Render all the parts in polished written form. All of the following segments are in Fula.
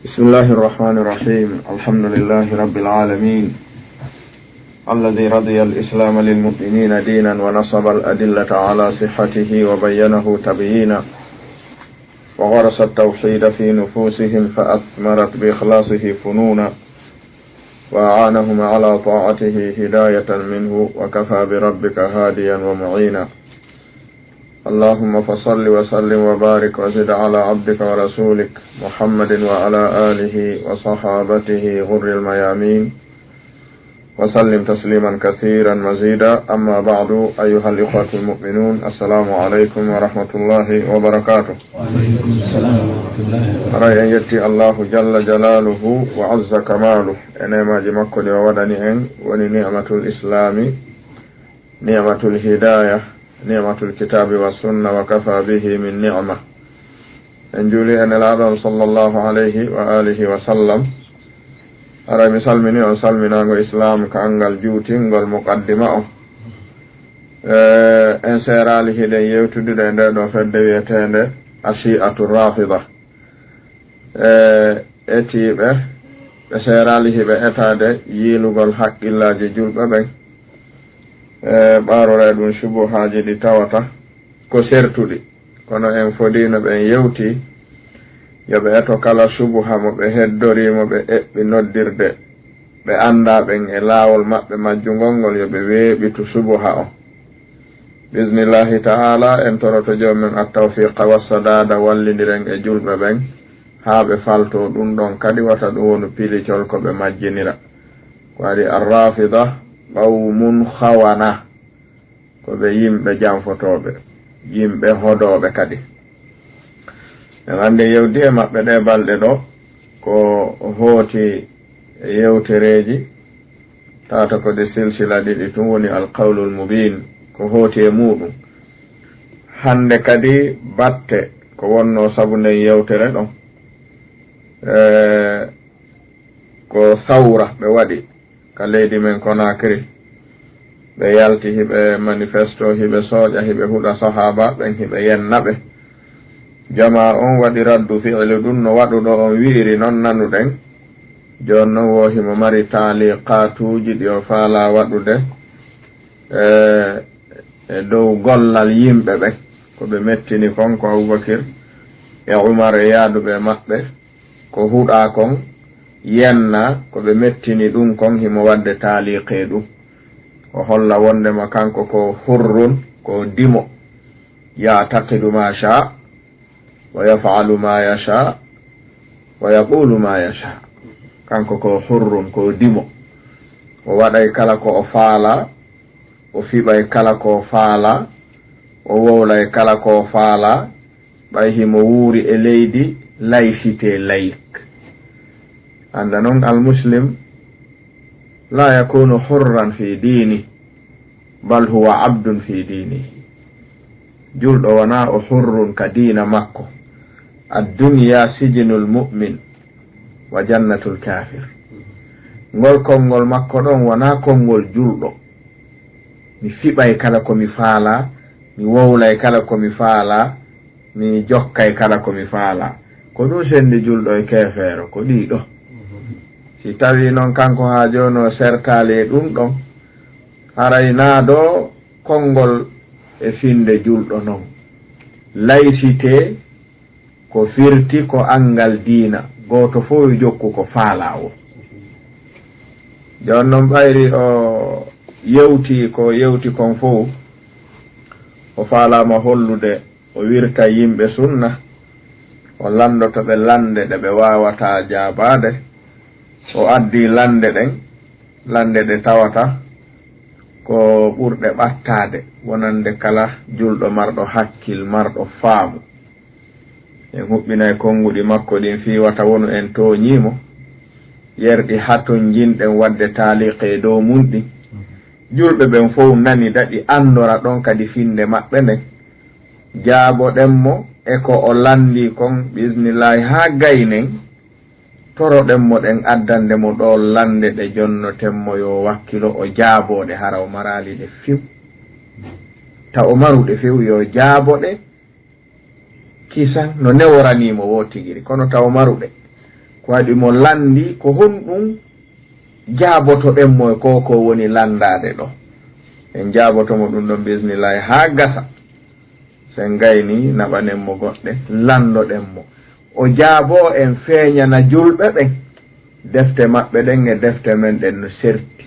بسم الله الرحمن الرحيم. الحمد لله رب العالمين الذي رضي الإسلام للمؤمنين دينا ونصب الأدلة على صحته وبينه تبيينا وغرس التوحيد في نفوسهم فأثمرت بإخلاصه فنونا وأعانهم على طاعته هداية منه وكفى بربك هاديا ومعينا. اللهم فصل وسلم وبارك وزد على عبدك ورسولك محمد وعلى آله وصحابته غر الميامين وسلم تسليما كثيرا مزيدا. أما بعد، أيها الإخوة المؤمنون، السلام عليكم ورحمة الله وبركاته. وعليكم السلام ورحمة الله. رأي أن يأتي الله جل جلاله وعز كماله إنما جمكني وودني إن ونعمة الإسلام، نعمة الهداية، نعمة الكتاب والسنة وكفى به من نعمة. إن جولي أن العظم صلى الله عليه وآله وسلم أرى مسلمني وسلمنا إسلام كأنغل جوتين والمقدمة إن سيراله دي يوتد دي فد ويتين الشيعة الرافضة اتيبه سيراله بأتاد يلغل حق الله جول ببين ɓaaro ɗum subo haaji ɗi tawata ko sertuɗi, kono en fodino ɓen yewti yoɓe eto kala subuha mo ɓe heddorimo ɓe eɓɓi noddirde ɓe anda ɓen e laawol maɓɓe majjungol ngol yoɓe weeɓitu subuha o. bismillahi ta'ala en toroto joomen attawfiqa wassadada wallidiren e julɓe ɓen haa ɓe falto ɗum ɗon kadi wata ɗum wonu pilicol ko ɓe majjinira. ko waɗi arrafida qawmun khawana, ko ɓe yimɓe janfotoɓe, yimɓe hodoɓe kadi. en andi yewdi e maɓɓe ɗe balɗe ɗo ko hooti e yewtereji tata ko de silsila ɗiɗi tun woni alqawlul mubin, ko hooti e muɗum. hande kadi batte ko wonno sabu nden yewtere ɗon ko sawra ɓe waɗi ka leydi men Conakry. ɓe yalti hiɓe manifesto, hiɓe sooƴa, hiɓe huɗa sahaba ɓen, hiɓe yennaɓe. jama on waɗi raddu fi'lu ɗum no waɗuɗo on wiiri noon nanuɗen. joni noon wohimo mari taaliqatuji ɗi o faala waɗude e dow gollal yimɓe ɓen, ko ɓe mettini kon ko Aboubakir e Umar e yaaduɓe maɓɓe, ko huɗa kon yenna ko ɓe mettini ɗum kon himo wadde taaliqe ɗum o holla wondema kanko ko hurrun, ko dimo, ya'taqidu ma sha wa yaf'alu ma yasha wa yaqulu ma yasha. kanko ko hurrun, ko dimo, o waɗay kala ko o faala, o fiɓay kala ko faala, o wowlay kala ko faala, ɓay himo wuuri e leydi laïcité laïque. anda noon almuslim la yakunu hurran fi dini bal huwa abdun fi dinihi. julɗo wona o hurrun ka diina makko. addunya sijinul mu'min wa jannatul kafir. ngol konngol makko ɗon wona konngol julɗo. mi fiɓay kala ko mi faala, mi wowlay kala ko mi faala, mi jokkay kala ko mi faala. ko ɗum sendi julɗo e kefeero, ko ɗiɗo. si tawi noon kanko ha joni o sertali e ɗum ɗon, haray naa ɗo konngol e finde julɗo noon. laïcité ko firti ko angal diina, goto fof jokku ko faala o. joni noon ɓayri o yewti ko yewti kon fof o faalama hollude o wirta yimɓe sunna, o landoto ɓe lande ɗe ɓe wawata jabade, o addi lande ɗen, lande ɗe tawata ko ɓurɗe ɓattade wonande kala julɗo marɗo hakkil, marɗo faamu. en huɓɓinay konnguɗi makko ɗin fiwata wonu en toñimo yerɗi haton jinɗen wadde taaliqe dow mum ɗin. julɓe ɓen fof nani daɗi andora ɗon kadi finde maɓɓe nden, jaaboɗenmo e ko o landi kon bismillahi ha gaynen, toroɗenmo ɗen addandemo ɗo lande ɗe jonnotenmo yo wakkilo o jaaboɗe hara o marali ɗe few. ta o maruɗe few yo jaaboɗe kisan no neworanimo wo tigiri, kono taw maruɗe ko waɗi mo landi ko honɗum jaabotoɗen mo ko woni landade ɗo en jaabotomo ɗum ɗon bismillahi ha gasa sen gayni naɓanen mo goɗɗe landoɗen mo o jaabo en feeñana julɓe ɓen defte maɓɓe ɗen e defte men ɗen no serti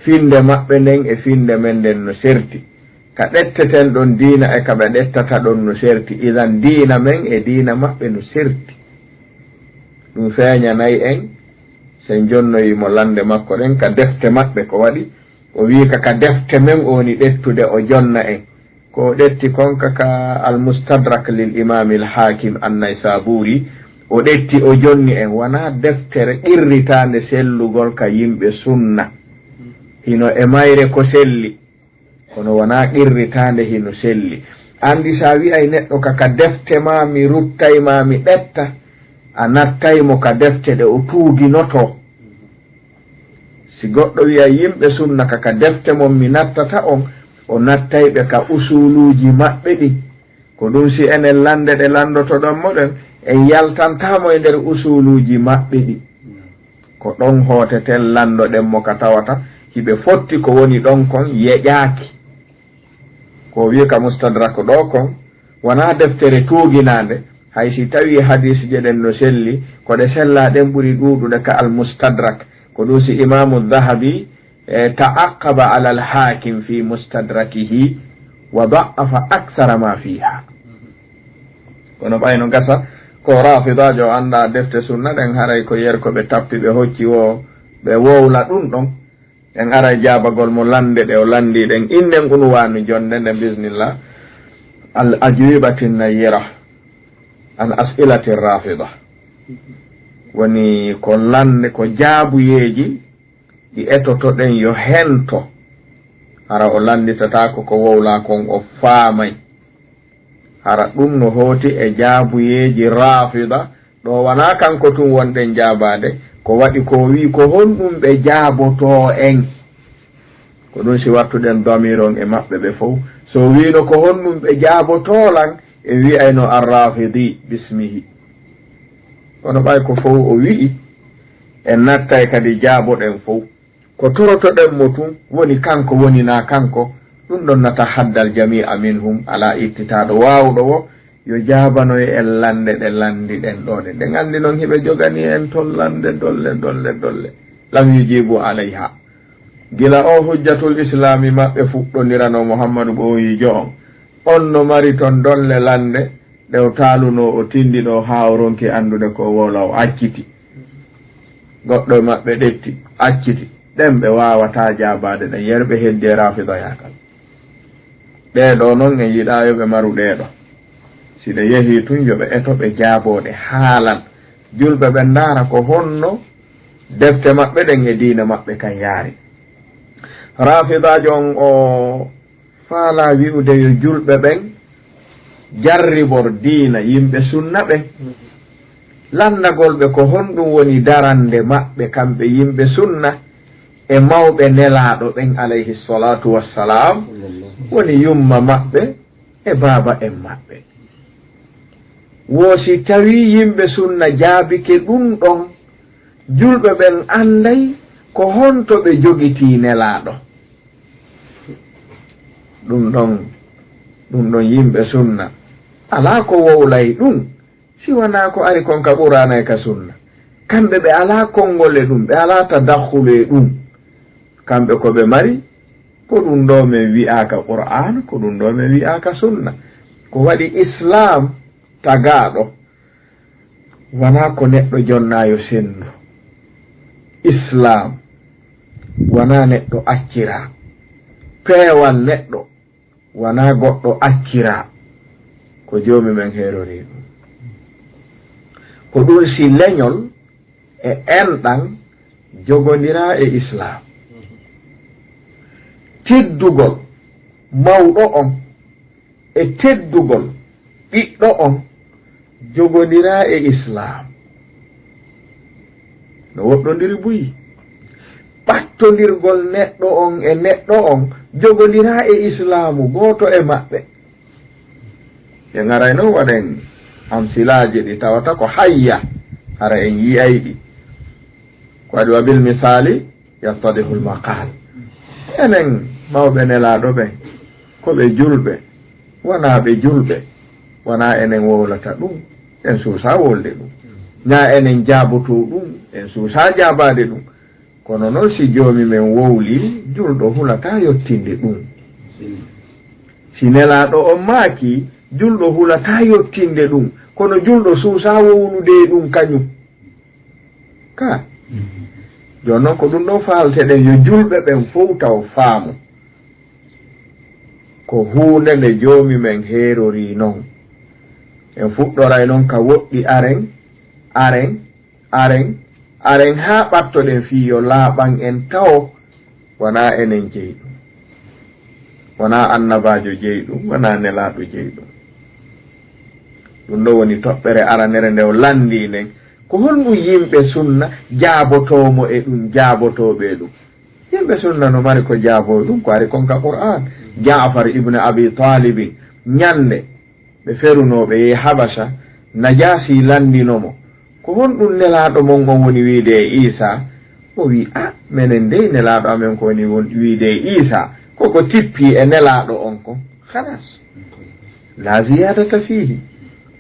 finde maɓɓe nden e finde men nden no serti ka ɗetteten ɗon diina e ka ɓe ɗettata ɗon no serti idan diina men e diina maɓɓe no serti ɗum feeñanayi en sen jonnoyimo lande makko ɗen ka defte maɓɓe ko waɗi o wi ka defte men o woni ɗettude o jonna en ko ɗetti konka ka almustadrak lil imami l hakim annaysaburi o ɗetti o jonni en wona deftere qirritande sellugol ka yimɓe sunna hino e mayre ko selli kono wona qirritande hino selli andi sa wi'ay neɗɗo ka defte ma mi ruttayma mi ɗetta a nattaymo ka defte ɗe o tuuginoto si goɗɗo wiya yimɓe sunna ka defte mon mi nattata on o nattayɓe ka usuluji maɓɓe ɗi ko ɗum si enen lande ɗe landoto ɗon moɗen en yaltantamo e nder usuluji maɓɓe ɗi ko ɗon hooteten landoɗen mo ka tawata hiɓe fotti ko woni ɗon kon yeƴaaki ko wi ka mustadrak ɗo kon wona deftere tuuginande hay si tawi hadis je ɗen no selli ko ɗe sellaɗen ɓuri ɗuɗude ka almustadrak ko ɗum si imamu dahabi ta'aqqaba ala alhakim fi mustadrakihi wa da'afa akthara ma fiha kono ɓayno gasa ko rafidajo anda defte sunna ɗen haray ko yer ko ɓe tappi ɓe hocci wo ɓe wowla ɗum ɗon en aray jabagol mo lande ɗe o landi ɗen innen unwanu jonde nde bismillah al ajwibati nayyira an as'ilati rafida woni ko lande ko jaabuyeji ɗi etoto ɗen yo hento hara o landitatako ko wowla kon o faamay hara ɗum no hooti e jaabuyeji rafida ɗo wona kanko tun wonɗen jaabade ko waɗi ko wi ko honɗum ɓe jaaboto en ko ɗum si wattuɗen damiron e maɓɓe ɓe fof so wino ko honɗum ɓe jaabotolan e wi'ayno arrafidi bismihi kono ɓay ko fof o wi'i en nattay kadi jaaboɗen fof ko torotoɗen mo tun woni kanko woni na kanko ɗum ɗon nata haddal jami'a minhum ala ittitaɗo wawɗo wo yo jabanoye en lande ɗe landiɗen ɗone ɗen andi noon hiɓe jogani en ton lande dolle lam yujibu alayha gila o hujjatul islami maɓɓe fuɗɗondirano mouhammadou ɓoyijo on no mari ton dolle lande ɗe o taaluno o tindiɗo ha o ronki andude ko wola o acciti goɗɗo maɓɓe ɗetti acciti ɗen ɓe wawata jabade ɗen yerɓe heddi e rafidoyakal ɗeɗo noon en yiɗa yoɓe maru ɗeɗo si ɗe yehi tun yoɓe etoɓe jaaboɗe haalan julɓe ɓe ndaara ko honno defte maɓɓe ɗen e diina maɓɓe kan yaari rafidajo on o faala wi'ude yo julɓe ɓen jarribor diina yimɓe sunna ɓen landagol ɓe ko honɗum woni darande maɓɓe kamɓe yimɓe sunna e mawɓe nelaɗo ɓen alayhi salatu wassalam woni yumma maɓɓe e baaba en maɓɓe woosi tawi yimɓe sunna jaabike ɗum ɗon julɓe ɓen anday ko honto ɓe jogiti nelaɗo ɗum ɗon yimɓe sunna ala ko wowlay ɗum si wona ko ari kon ka ɓuranay ka sunna kamɓe ɓe ala konngol e ɗum ɓe ala tadakhulu e ɗum kamɓe ko ɓe mari ko ɗum ɗo min wi'aka qur'an ko ɗum ɗo min wi'aka sunna ko waɗi islam tagaɗo wona ko neɗɗo jonnayo sendu islam wona neɗɗo accira peewal neɗɗo wona goɗɗo accira ko joomi men herori ɗum ko ɗum si leñol e enɗan jogodira e islam teddugol mawɗo on e teddugol ɓiɗɗo on jogodira e islam no woɗɗodiri buyi ɓattodirgol neɗɗo on e neɗɗo on jogodira e islamu gooto e maɓɓe ɓe garay noon waɗen am silaji ɗi tawata ko hayya hara en yiyayɗi ko waɗi wa bil misali yattadihu lmaqal enen mawɓe nelaɗo ɓen koɓe julɓe wona ɓe julɓe wona enen wowlata ɗum en suusa wolde ɗum ña enen jaaboto ɗum en suusa jaabade ɗum kono noon si joomi men wowli julɗo hulata yottinde ɗum si nelaɗo on maaki julɗo hulata yottinde ɗum kono julɗo suusa wowlude ɗum kañum ka joni noon ko ɗum ɗo faalteɗen yo julɓe ɓen fof taw faamu ko hunde nde joomi men heerori noon en fuɗɗoray noon ka woɗɗi aren haa ɓattoɗen fii yo laaɓan en taw wona enen jeyi ɗum wona annabajo jeyi ɗum wona nelaaɗo jeyi ɗum ɗum ɗo woni toɓɓere aranere nde o landi nden ko honɗum yimɓe sunna jaabotomo e ɗum jaabotoɓe ɗum yimɓe sunna no mari ko jaabo ɗum ko ari konka qur'an Ja'far ibne Abi Talibin ñande ɓe ferunoɓe yehi Habasha Najasi landinomo ko honɗum nelaɗo mon on woni wiide e Isa o wi minen dey nelaɗo amen ko woni wiide e Isa koko tippi e nelaɗo on ko halas la ziyadata fihi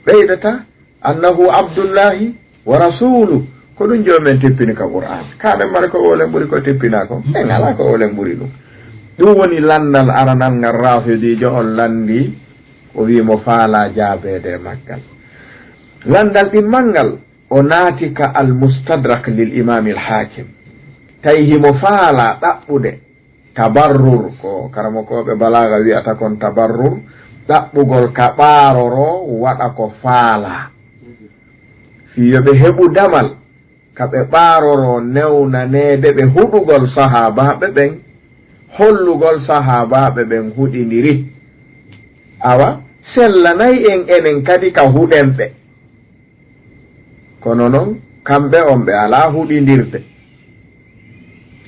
ɓeydata annahu abdullahi wa rasulu ko ɗum jomen tippini ka qur'an kaɓe mbaɗa ko olen ɓuuri ko tippina ko en ala ko olen ɓuuri ɗum ɗum woni landal aranal ngal rafidijo on landi o wimo faala jaabede maggal landal ɗimmal ngal o naati ka almustadrak lil imami alhakim tawi himo faala ɗaɓɓude tabarrur ko karamokoɓe balaga wiyata kon tabarrur ɗaɓɓugol ka ɓaaroro waɗa ko faala fiyoɓe heɓu damal kaɓe ɓaaroro newnanede ɓe huɗugol sahabaɓe ɓen hollugol sahabaɓe ɓen huɗidiri awa sellanayi en enen kadi ka huɗenɓe kono noon kamɓe on ɓe ala huɗidirde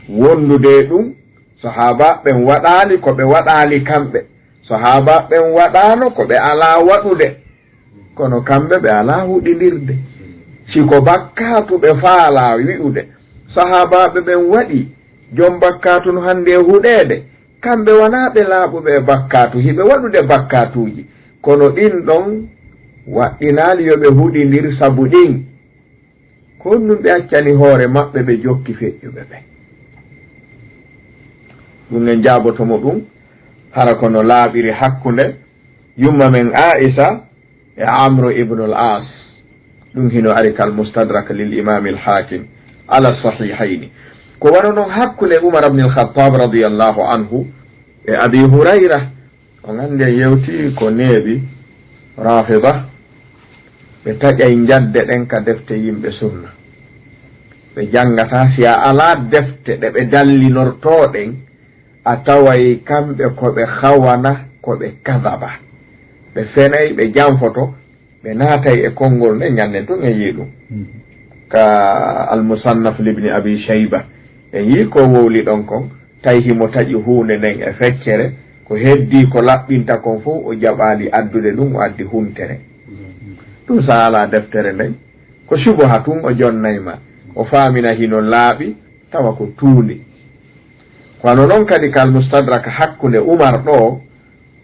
wondude ɗum sahabaɓen waɗali ko ɓe waɗali kamɓe sahabaɓen waɗano ko ɓe ala waɗude kono kamɓe ɓe ala huɗidirde siko bakkatu ɓe faala wi'ude sahabaɓe ɓen waɗi jom bakkatu no hande huɗede kamɓe wona ɓe laaɓuɓe bakkatu hiɓe waɗude bakkatuji kono ɗin ɗon waɗɗinali yoɓe huɗidir sabu ɗin ko ɗum ɓe accani hoore maɓɓe ɓe jokki feƴƴuɓe ɓe ɗum en jaabotomo ɗum hara kono laaɓiri hakkunde yumma men Aisha e Amru ibnu al-As ɗum hino ari kal mustadrak lil imami al-hakim ala sahihayni ko wano noon hakkunde Umar ibn al-Khattab radiyallahu anhu e Abi Hurayra on ande yewti ko neeɓi rafida ɓe taƴay jadde ɗen ka defte yimɓe sunna ɓe jangata si a ala defte ɗe ɓe dallinortoɗen a taway kamɓe ko ɓe hawana ko ɓe kadaba ɓe fenay ɓe janfoto ɓe naatay e konngol nde ñannen tun en yi ɗum ka almusannaf libni abi shayba en yi ko wowli ɗon kon tawi himo taƴi hunde nden e feccere ko heddi ko laɓɓinta kon fof o jaɓali addude ɗum o addi huntere ɗum sa ala deftere nden ko subaha tun o jonnayma o famina hino laaɓi tawa ko tuuli kono noon kadi kal mustadrak hakkunde Umar ɗo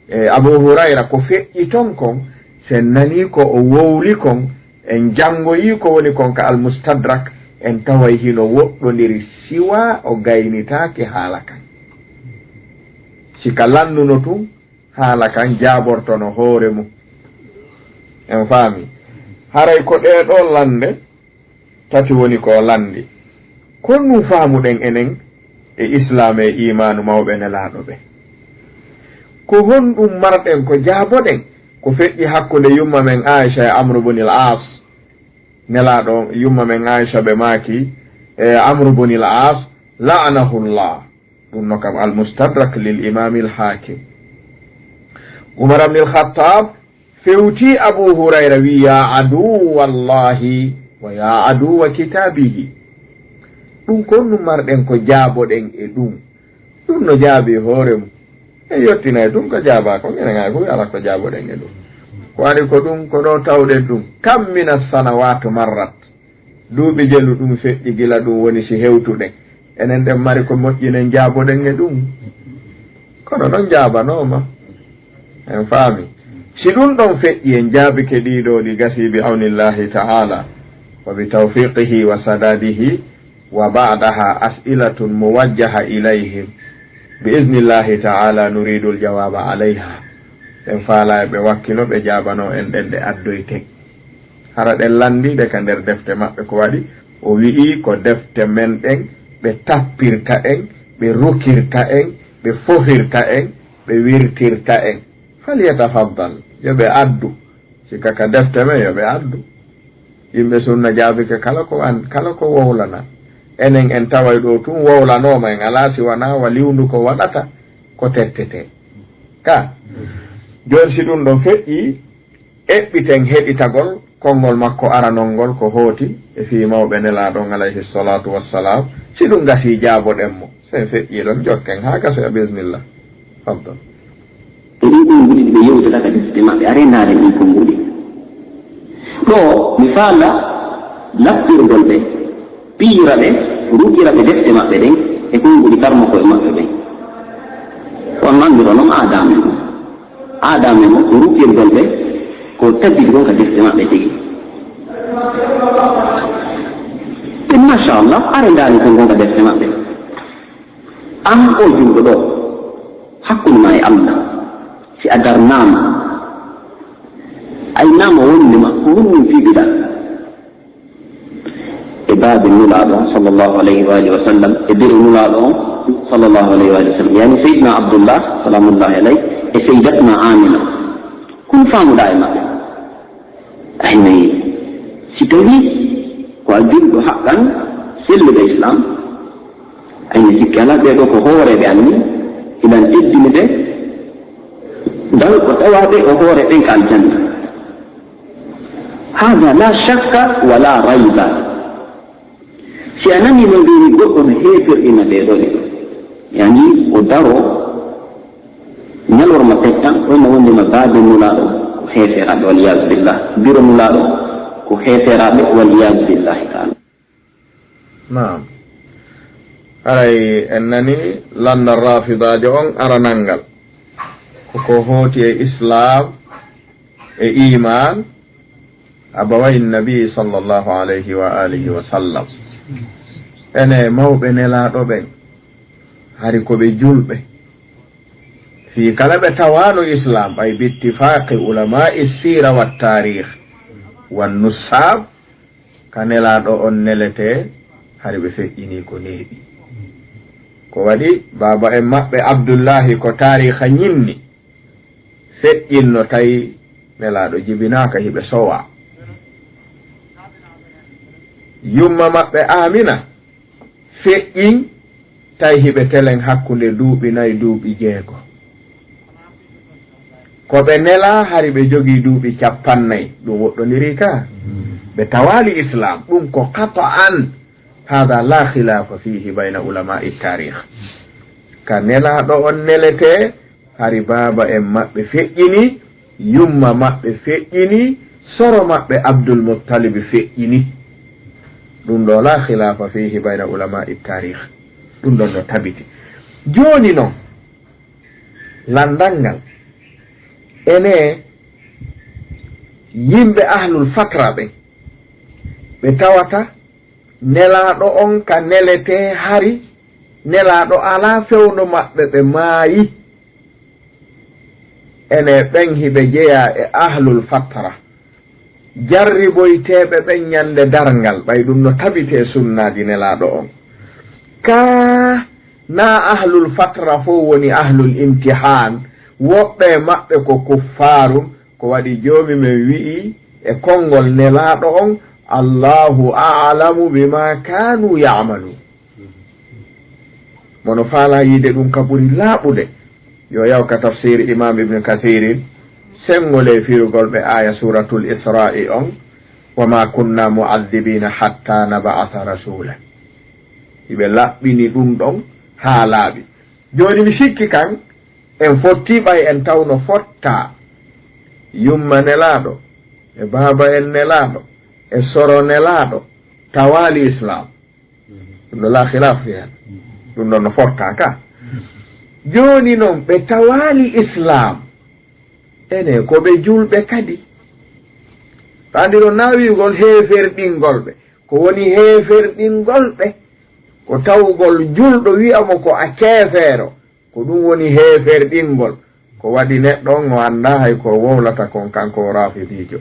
e Abu Hurayra ko feƴƴi ton kon sen nani ko o wowli kon en jangoyi ko woni kon ka al mustadrak en taway hino woɗɗodiri siwa o gaynitake haala kan sika lannuno tun haala kan jabortono hoore mum en faami haray ko ɗeɗo lande tati woni ko landi kon nu faamuɗen enen e islam e imanu mawɓe nelaɗo ɓe ko honɗum marɗen ko jaaboɗen ko feƴƴi hakkunde yumma men Aisha e Amru bunil As nelaɗo yumma men Aisha ɓe maaki e Amru bunil As la'anahullah ɗum no kam almustadrak lil imami alhakim Umar ibn al-Khattab fewti Abu Hurayra wi ya aduwallahi wa ya aduwa kitabihi ɗum kon ɗum marɗen ko jaaboɗen e ɗum ɗum no jaabi hoore mum e yettinay ɗum ko jaaba ko enen ko ala ko jaaboɗen e ɗum ko ari ko ɗum ko ɗo tawɗen ɗum kam mina sanawatu marrat duuɓi jelu ɗum feƴƴi gila ɗum woni si hewtuɗen enen ɗen mari ko moƴƴinen jaaboɗen e ɗum kono noon jaabanoma en faami si ɗum ɗon feƴƴi en jaabike ɗiɗo ɗi gasi bi awnillahi taala wa bi tawfiqihi wa sadadihi wa ba'daha as'ilatun muwajjaha ilayhim bi iznillahi taala nuridu ljawaba alayha en faala ɓe wakkilo ɓe jaabano en ɗen ɗe addoyten hara ɗen landiɗe ka nder defte maɓɓe ko waɗi o wi'i ko defte men ɗen ɓe tappirta en ɓe rukirta en ɓe fofirta en ɓe wirtirta en falyatafaddal yo ɓe addu sika ka defte men yo ɓe addu yimɓe sunna jaabike kala ko wowlana enen en taway ɗo tun wowlanoma en ala si wona wa liwndu ko waɗata ko tettete ka joni si ɗum ɗon feƴƴi eɓɓiten heɗitagol konngol makko aranol ngol ko hooti e fi mawɓe nelaɗon alayhi salatu wassalam si ɗum gasi jaaboɗen mo sen feƴƴi ɗon jokken ha gaso e bismillah faddal e ɗin konguɗi ɗi ɓe yewtata ka defte maɓɓe a rendaade ɗin konguɗi ɗo mi faala laftirgol ɓe piira ɓe rukira ɓe defte maɓɓe ɗen e konguɗi karmo koye maɓɓe ɓen on nanndiro noon aadame mo ko rukirgol ɓe ko tabbiti gon ka defte maɓɓe tigi e machallah a rendaani kon gon ka defte maɓɓe an o juuɗo ɗo hakkunde ma e allah si a darnaama ay naama wonde ma ko honɗum fiɓiɗa e baabe nulaaɗo on sallllahu alayhi wa alihi wa sallam e biri nulaaɗo on sallllahu alayhi wa alihi wa sallam yani seydna abdoullah salamullahi alayh e seydatna amina kono faamuɗa e maɓɓe aynayi si tawi ko a julɗo haqqan sellude islam ayne sikki ala ɓeɗo ko hooreɓe anni iɗan teddini ɓe dal ko tawaɓe o hoore ɓen ka aljanna hada la shakka wala rayba si a nani no mbimi goɗɗo no heefirɗina ɓeɗone yani o daro ñalorma pettan ɗon no wondema baabe nulaɗo ko heeferaɓe waliyadu billah biro nulaɗo ko heeferaɓe waliyadu billahi taala naam aray en nani landa rafidaje on aranangal koko hooti e islam e iman abaway nabi sallllahu alayhi wa alihi wa sallam ene mawɓe nelaɗo ɓen hari koɓe julɓe fi kala ɓe tawano islam ɓay bittifaqi ulamai sira wa tarikh wannusab ka nelaɗo on nelete hari ɓe feƴƴini ko neeɓi ko waɗi baba en maɓɓe abdoullahi ko tariha ñimni feƴƴinno tawi nelaɗo jibinaka hiɓe sowa yumma maɓɓe amina feƴƴin tawi hiɓe telen hakkunde duuɓi nayi duuɓi jeego ko ɓe nela hari ɓe jogii duuɓi 50 ɗum woɗɗoniri ka ɓe tawali islam ɗum ko kata an hada la khilafa fihi bayna ulamai tarikh ka nelaɗo on nelete hari baba en maɓɓe feƴƴini yumma maɓɓe feƴƴini soro maɓɓe abdoul muttalib feƴƴini ɗum ɗo la khilafa fihi bayna ulamai tarikh ɗum ɗon no tabiti joni noon landal ngal ene yimɓe ahlul fatra ɓe tawata nelaɗo on ka nelete hari nelaɗo ala fewno maɓɓe ɓe maayi ene ɓen hiɓe jeeya e ahlul fatra jarriboyteɓe ɓen ñande darngal ɓay ɗum no tabite sunnaji nelaɗo on ka na ahlul fatra fo woni ahlul imtihan woɓɓe maɓɓe ko kuffarum ko waɗi joomi men wi'i e konngol nelaɗo on allahu a'lamu bima kanu ya'malu mono faala yiide ɗum ka ɓuri laaɓude yo yaw ka tafsir imam ibne kathirin sengole firugol ɓe aya suratul isra'i on wama kunna mu'addibina hatta naba'atha rasula iɓe laɓɓini ɗum ɗon haa laaɓi joni mi sikki kan en fottiɓay en tawno fotta yumma nelaɗo e baba en nelaɗo e soro nelaɗo tawali islam ɗum ɗo la khilaf fi hen ɗum ɗon no forta ka joni noon ɓe tawali islam ene ko ɓe julɓe kadi andi ɗo nawigol heeferɗingol ɓe ko woni heeferɗingol ɓe ko tawgol julɗo wiyamo ko a keefeero ko ɗum woni heeferɗingol ko waɗi neɗɗo on o annda hay ko wowlata kon kanko rafidijo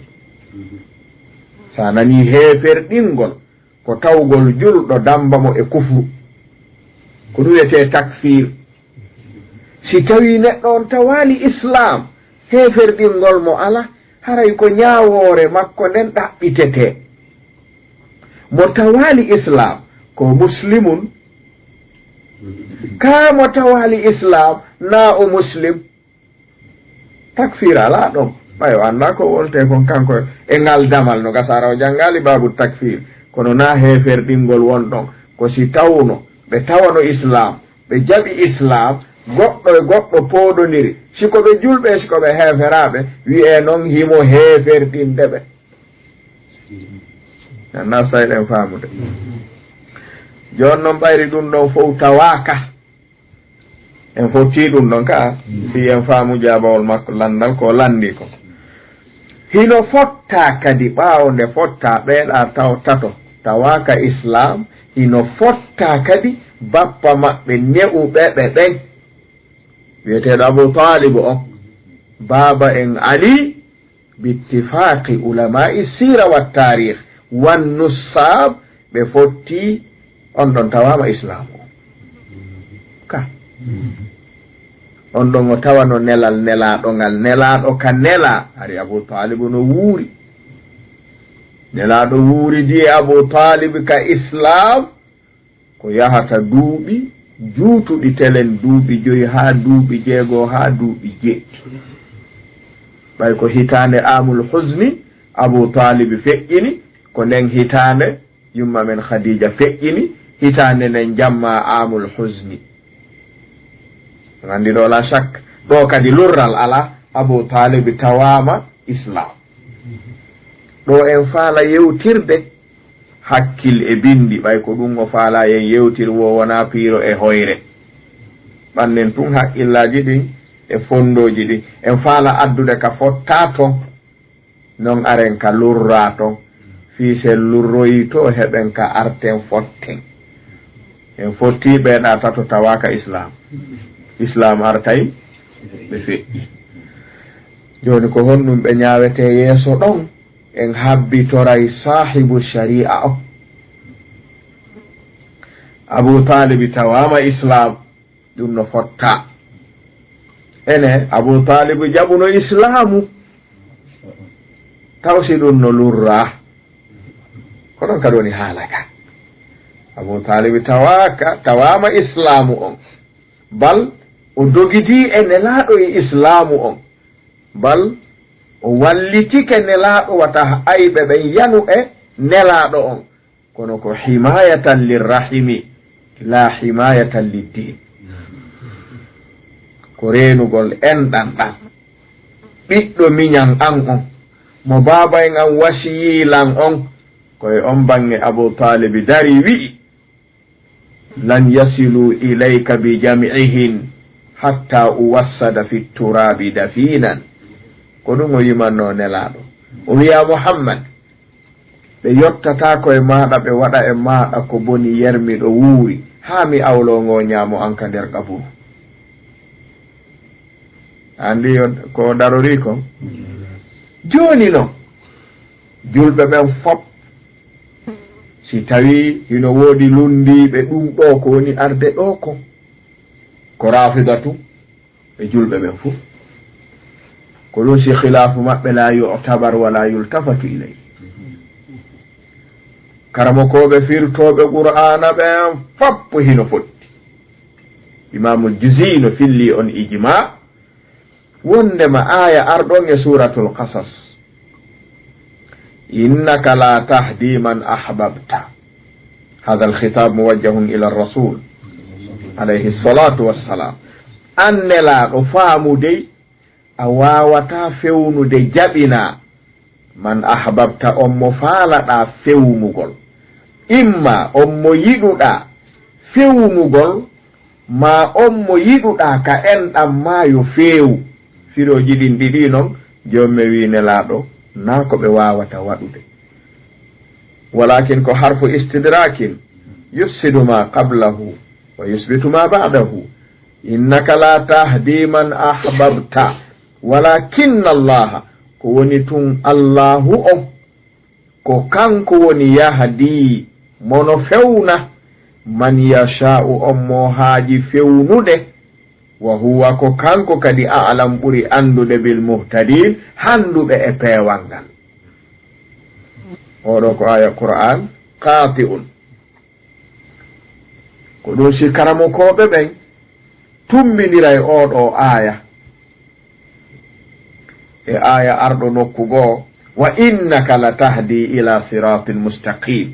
sa nani heeferɗingol ko tawgol julɗo dambamo e kufru ko ɗum wiyete takfir si tawi neɗɗo on tawali islam heeferɗingol mo ala haray ko ñaawoore makko nden ɗaɓɓitete mo tawali islam ko muslimun ka mo tawali islam na o muslim takfir ala ɗon ɓayo annda ko wolte kon kanko e ngal damal no gasara o janngali babu takfir kono na heeferɗingol won ɗon ko si tawno ɓe tawano islam ɓe jaɓi islam goɗɗo e goɗɗo pooɗodiri siko ɓe julɓe siko ɓe heeferaɓe wi'e noon himo heeferɗinde ɓe anna sayɗen faamude joni noon ɓayri ɗum ɗon fof tawaka en fotti ɗum ɗon ka si en faamu jabawol makko landal ko landi ko hino fotta kadi ɓaawo nde fotta ɓeeɗa taw tato tawaka islam hino fotta kadi bappa maɓɓe ne'uɓe ɓe ɓen wiyeteɗo abou talibu on baba en ali bittifaqi ulamai sira wa tarikh wan nussab ɓe fotti on ɗon tawama islam o ka on ɗon o tawano nelal nelaɗo ngal nelaɗo ka nela hari abou talibu no wuuri nelaɗo wuuri di abou talib ka islam ko yahata duuɓi juutuɗi telen duuɓi 5 ha duuɓi 6 ha duuɓi 7 ɓay ko hitande amul husni abou talib feƴƴini ko nden hitande yumma men khadija feƴƴini hitande nden jamma amul husni andi ɗo la chaque ɗo kadi lurral ala abou talib tawama islam ɗo en faala yewtirde hakkil e bindi ɓay ko ɗum o faala yen yewtir wo wona piiro e hoyre ɓannen tun haqqillaji ɗin e fondoji ɗin en faala addude ka fotta ton non aren ka lurra ton fi sen lurroyi to heɓen ka arten fotten en fotti ɓeeɗa tato tawaka islam islam artay ɓe feƴƴi joni ko honɗum ɓe ñawete yeeso ɗon en habbitoray sahibu sharia o abou talibi tawama islam ɗum no fotta ene abou talibu jaɓuno islamu taw si ɗum no lurra ko ɗon kadi woni haala ka abou talibi tawama islamu on bal o dogidi e nelaɗo e islamu on bal o wallitike nelaɗo wata ayɓe ɓen yanu e nelaɗo on kono ko himayatan lirrahimi la himayatan liddin ko renugol enɗan ɗan ɓiɗɗo miñan an on mo baba en an wasiyilan on koye on bange abou talibi dari wi'i lan yasilu ilayka bi jam'ihin hatta uwassada fi turabi dafinan ko ɗum o yimanno nelaɗo o wiya muhammad ɓe yottata koye maɗa ɓe waɗa e maɗa ko boni yermiɗo wuuri ha mi awlogo ñaamo an ka nder kaburu andi ko darori ko joni noon julɓe ɓen fop si tawi hino woodi lundiɓe ɗum ɗo ko woni arde ɗo ko rafidatu ɓe julɓe ɓen fof ko ɗum si khilafu maɓɓe la yu'tabar wala yultafatu ilay karamokoɓe firtoɓe qur'ana ɓen fop hino fotti imamul juzi no filli on ijma wondema aya arɗon e suratul qasas innaka la tahdi man ahbabta hada alkhitab muwajjahun ila rasul alayhi salatu wassalam annelaɗo faamudey a wawata fewnude jaɓina man ahbabta on mo faalaɗa fewnugol imma on mo yiɗuɗa fewnugol ma on mo yiɗuɗa ka enɗam ma yo feewu firoji ɗin ɗiɗi noon jomme wi nelaɗo na ko ɓe wawata waɗude walakin ko harfu istidrakin yufsidu ma qablahu wa yusbitu ma ba'dahu innaka la tahdi man ahbabta walakinna allaha ko woni tun allahu on ko kanko woni yahdi mono fewna man yasha'u on mo haaji fewnude wa huwa ko kanko kadi a'lam ɓuri andude bil muhtadin handuɓe e peewal ngal oɗo ko aya qur'an qati'un ko ɗum si karamokoɓe ɓen tumminiray oɗo aya e aya arɗo nokku goo wa innaka la tahdi ila siratin mustaqim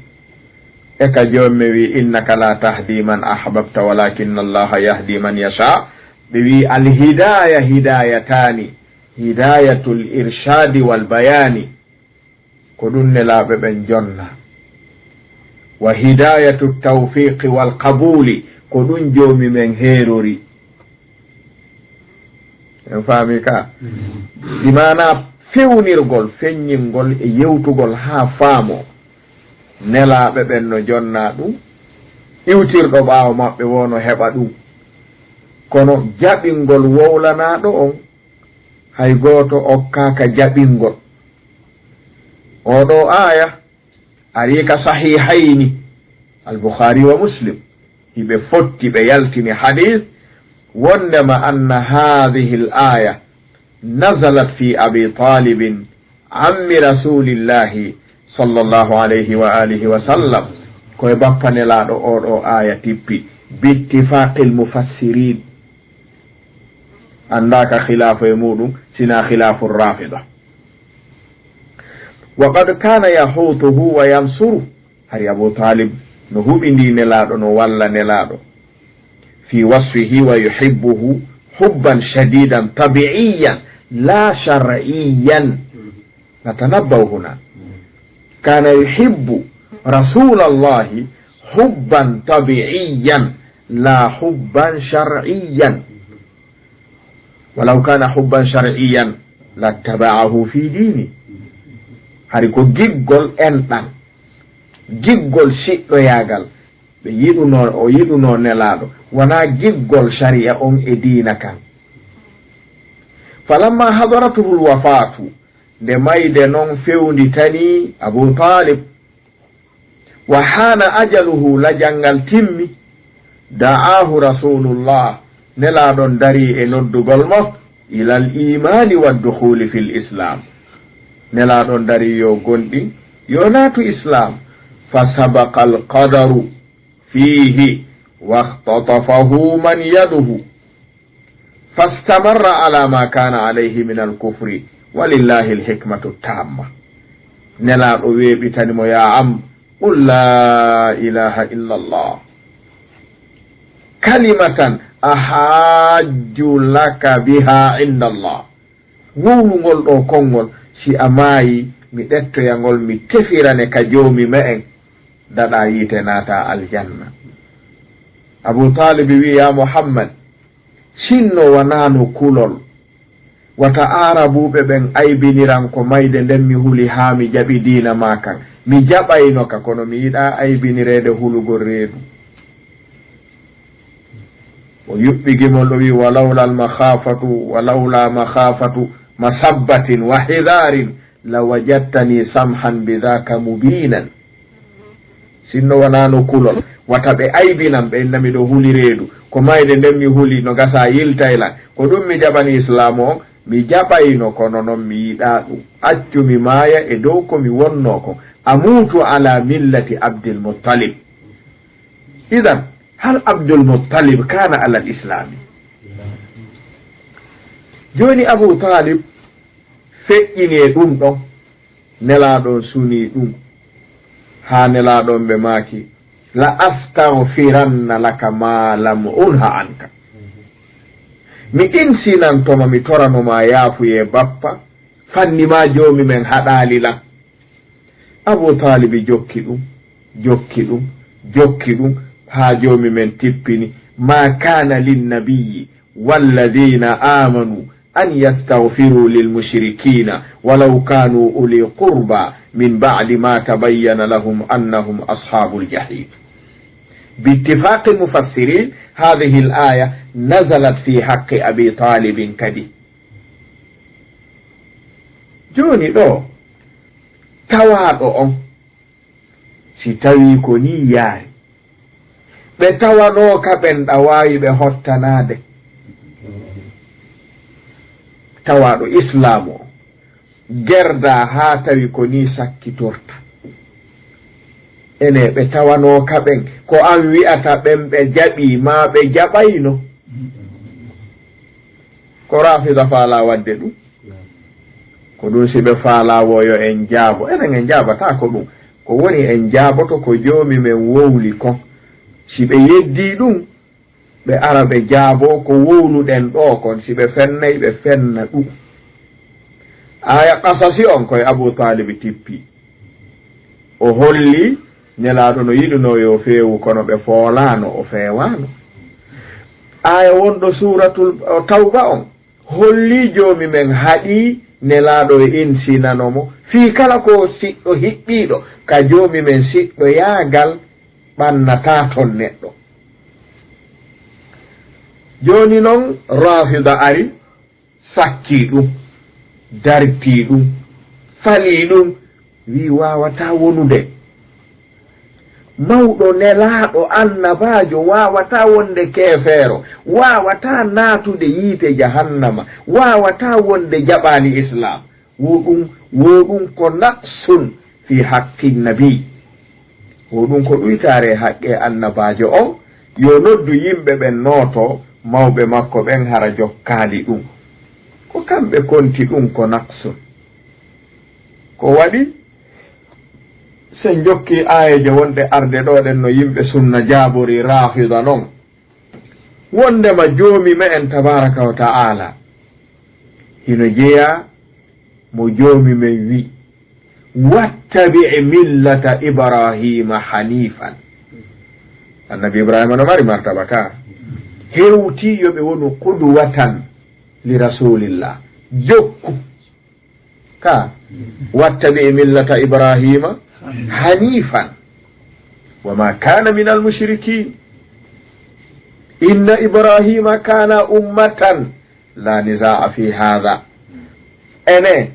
e ka jomme wi innaka la tahdi man ahbabta walakinna allaha yahdi man yasha ɓe wi alhidaya hidayatani hidayatul irshadi wal bayani ko ɗum nelaɓe ɓen jonna wa hidayatu tawfiqi wal qabuli ko ɗum jomi men heerori en faami ka dimana fewnirgol feññingol e yewtugol ha faamo nelaɓe ɓen no jonna ɗum iwtirɗo ɓaawo maɓɓe wono heɓa ɗum kono jaɓingol wowlanaɗo on hay gooto okkaka jaɓingol oɗo aya ari ka sahihayni al-Bukhari wa Muslim hiɓe fotti ɓe yaltini hadith wondema anna hadhihi al-aya nazalat fi abi talibin ammi rasulillahi sallallahu alayhi wa alihi wa sallam koye bappanelaɗo oɗo aya tippi bittifaqil mufassirin andaka khilafu e muɗum sina khilafu rafida wa qad kana yahutuhu wa yansuru hari Abu Talib no huɓindi nelaɗo no walla nelaɗo fi wasfihi wa yuhibbuhu hubban shadidan tabi'iyan la shar'iyan natanabbahu huna kana yuhibbu rasulallahi hubban tabi'iyan la hubban shar'iyan walau kana hubban shar'iyan lattaba'ahu fi dini hari ko giggol enɗan giggol siɗɗoyagal ɓe yiɗuno o yiɗuno nelaɗo wona giggol sharia on e diina kan falamma hadaratuhu lwafatu nde mayde noon fewnditani Abu Talib wa hana ajaluhu la jangal timmi da'ahu rasulullah nelaɗon dari e noddugol mo ila al imani waddukhuli fi l islam nelaɗon dari yo gonɗi yo naatu islam fa sabaqa al qadaru fihi wahtatafahu man yaduhu fastamarra ala ma kana alayhi min al kufri walillahi al hikmatu tamma nelaɗo weeɓitanimo ya am qul la ilaha illa allah kalimatan ahajju laka biha inda allah wowlugol ɗo konngol si a maayi mi ɗettoyangol mi tefirane ka joomi me en daɗa yiite naata aljanna Abu Talib wi ya Muhammad sinno wanano kulol wata arabuɓe ɓen aybiniran ko mayde nden mi huli ha mi jaɓi diina ma kan mi jaɓayno ka kono mi yiɗa aybinirede hulugol reedu o yuɓɓigimol ɗo wi walawla makhafatu masabbatin wa hidarin la wajadtani samhan bidhaka mubinan sinno wanano kulol wata ɓe aybinan ɓe innami ɗo huli reedu ko mayde nden mi huli no gasa yiltaylan ko ɗum mi jaɓani islamu o mi jaɓayno kono noon mi yiɗa ɗum accu mi maaya e dow ko mi wonno ko amutu ala millati abdilmuttalib idan hal abdulmuttalib kana ala l islami joni Abu Talib feƴƴini ɗum ɗon nelaɗon suni ɗum ha nelaɗon ɓe maaki la astaghfiranna laka ma lam unha anka mi insinantoma mi toranoma yaafuye bappa fanni ma joomi men haɗali lan Abu Talibi jokki ɗum jokki ɗum ha jomi men tippini ma kana linnabiyyi walladina amanu an yastaghfiru lilmushrikina walaw kanu uli qurba min ba'di ma tabayyana lahum annahum ashabul jahim. باتفاق المفسرين هذه الآية نزلت في حق أبي طالب كدي جوني دو تواɗo on si tawi ko ni yaari ɓe tawano ka ɓen ɗawawi ɓe hottanade tawaɗo islamu o gerda ha tawi ko ni sakkitorta ene ɓe tawano ka ɓen ko an wi'ata ɓen ɓe jaɓi ma ɓe jaɓayno ko rafida faala wadde ɗum ko ɗum si ɓe faalawoyo en jaabo enen en jaabata ko ɗum ko woni en jaaboto ko joomi men wowli kon si ɓe yeddi ɗum ɓe ara ɓe jaabo ko wowluɗen ɗo kon si ɓe fennay ɓe fenna ɗum aya kasasi on koye Abu Talib tippi o holli nelaɗo no yiɗuno yo feewu kono ɓe foolano o feewano aya wonɗo suratul tawba on holli joomi men haɗi nelaɗo e insinanomo fii kala ko siɗɗo hiɓɓiɗo ka joomi men siɗɗo yaagal ɓannata ton neɗɗo joni noon rafida ari sakki ɗum darti ɗum fali ɗum wi wawata wonude mawɗo nelaɗo annabajo wawata wonde keefeero wawata naatude yiite jahannama wawata wonde jaɓani islam woɗum ko naqsun fi haqqi nabi woɗum ko ɗuytare haqqe annabajo on yo noddu yimɓe ɓen nooto mawɓe makko ɓen hara jokkali ɗum ko kamɓe konti ɗum ko naqsun ko waɗi sen jokki ayeje wonde arde ɗo ɗen no yimɓe sunna jaabori rafida noon wondema joomi me en tabaraka wa ta'ala hino jeeya mo joomi men wi wattabi' millata ibrahima hanifan annabi ibrahima no mari martaba ka hewtiyo ɓe wonu qudwatan li rasulillah jokku ka wattabi' millata ibrahima hanifan wama kana min almushrikin inna ibrahima kana ummatan la nizaa fi hadha ene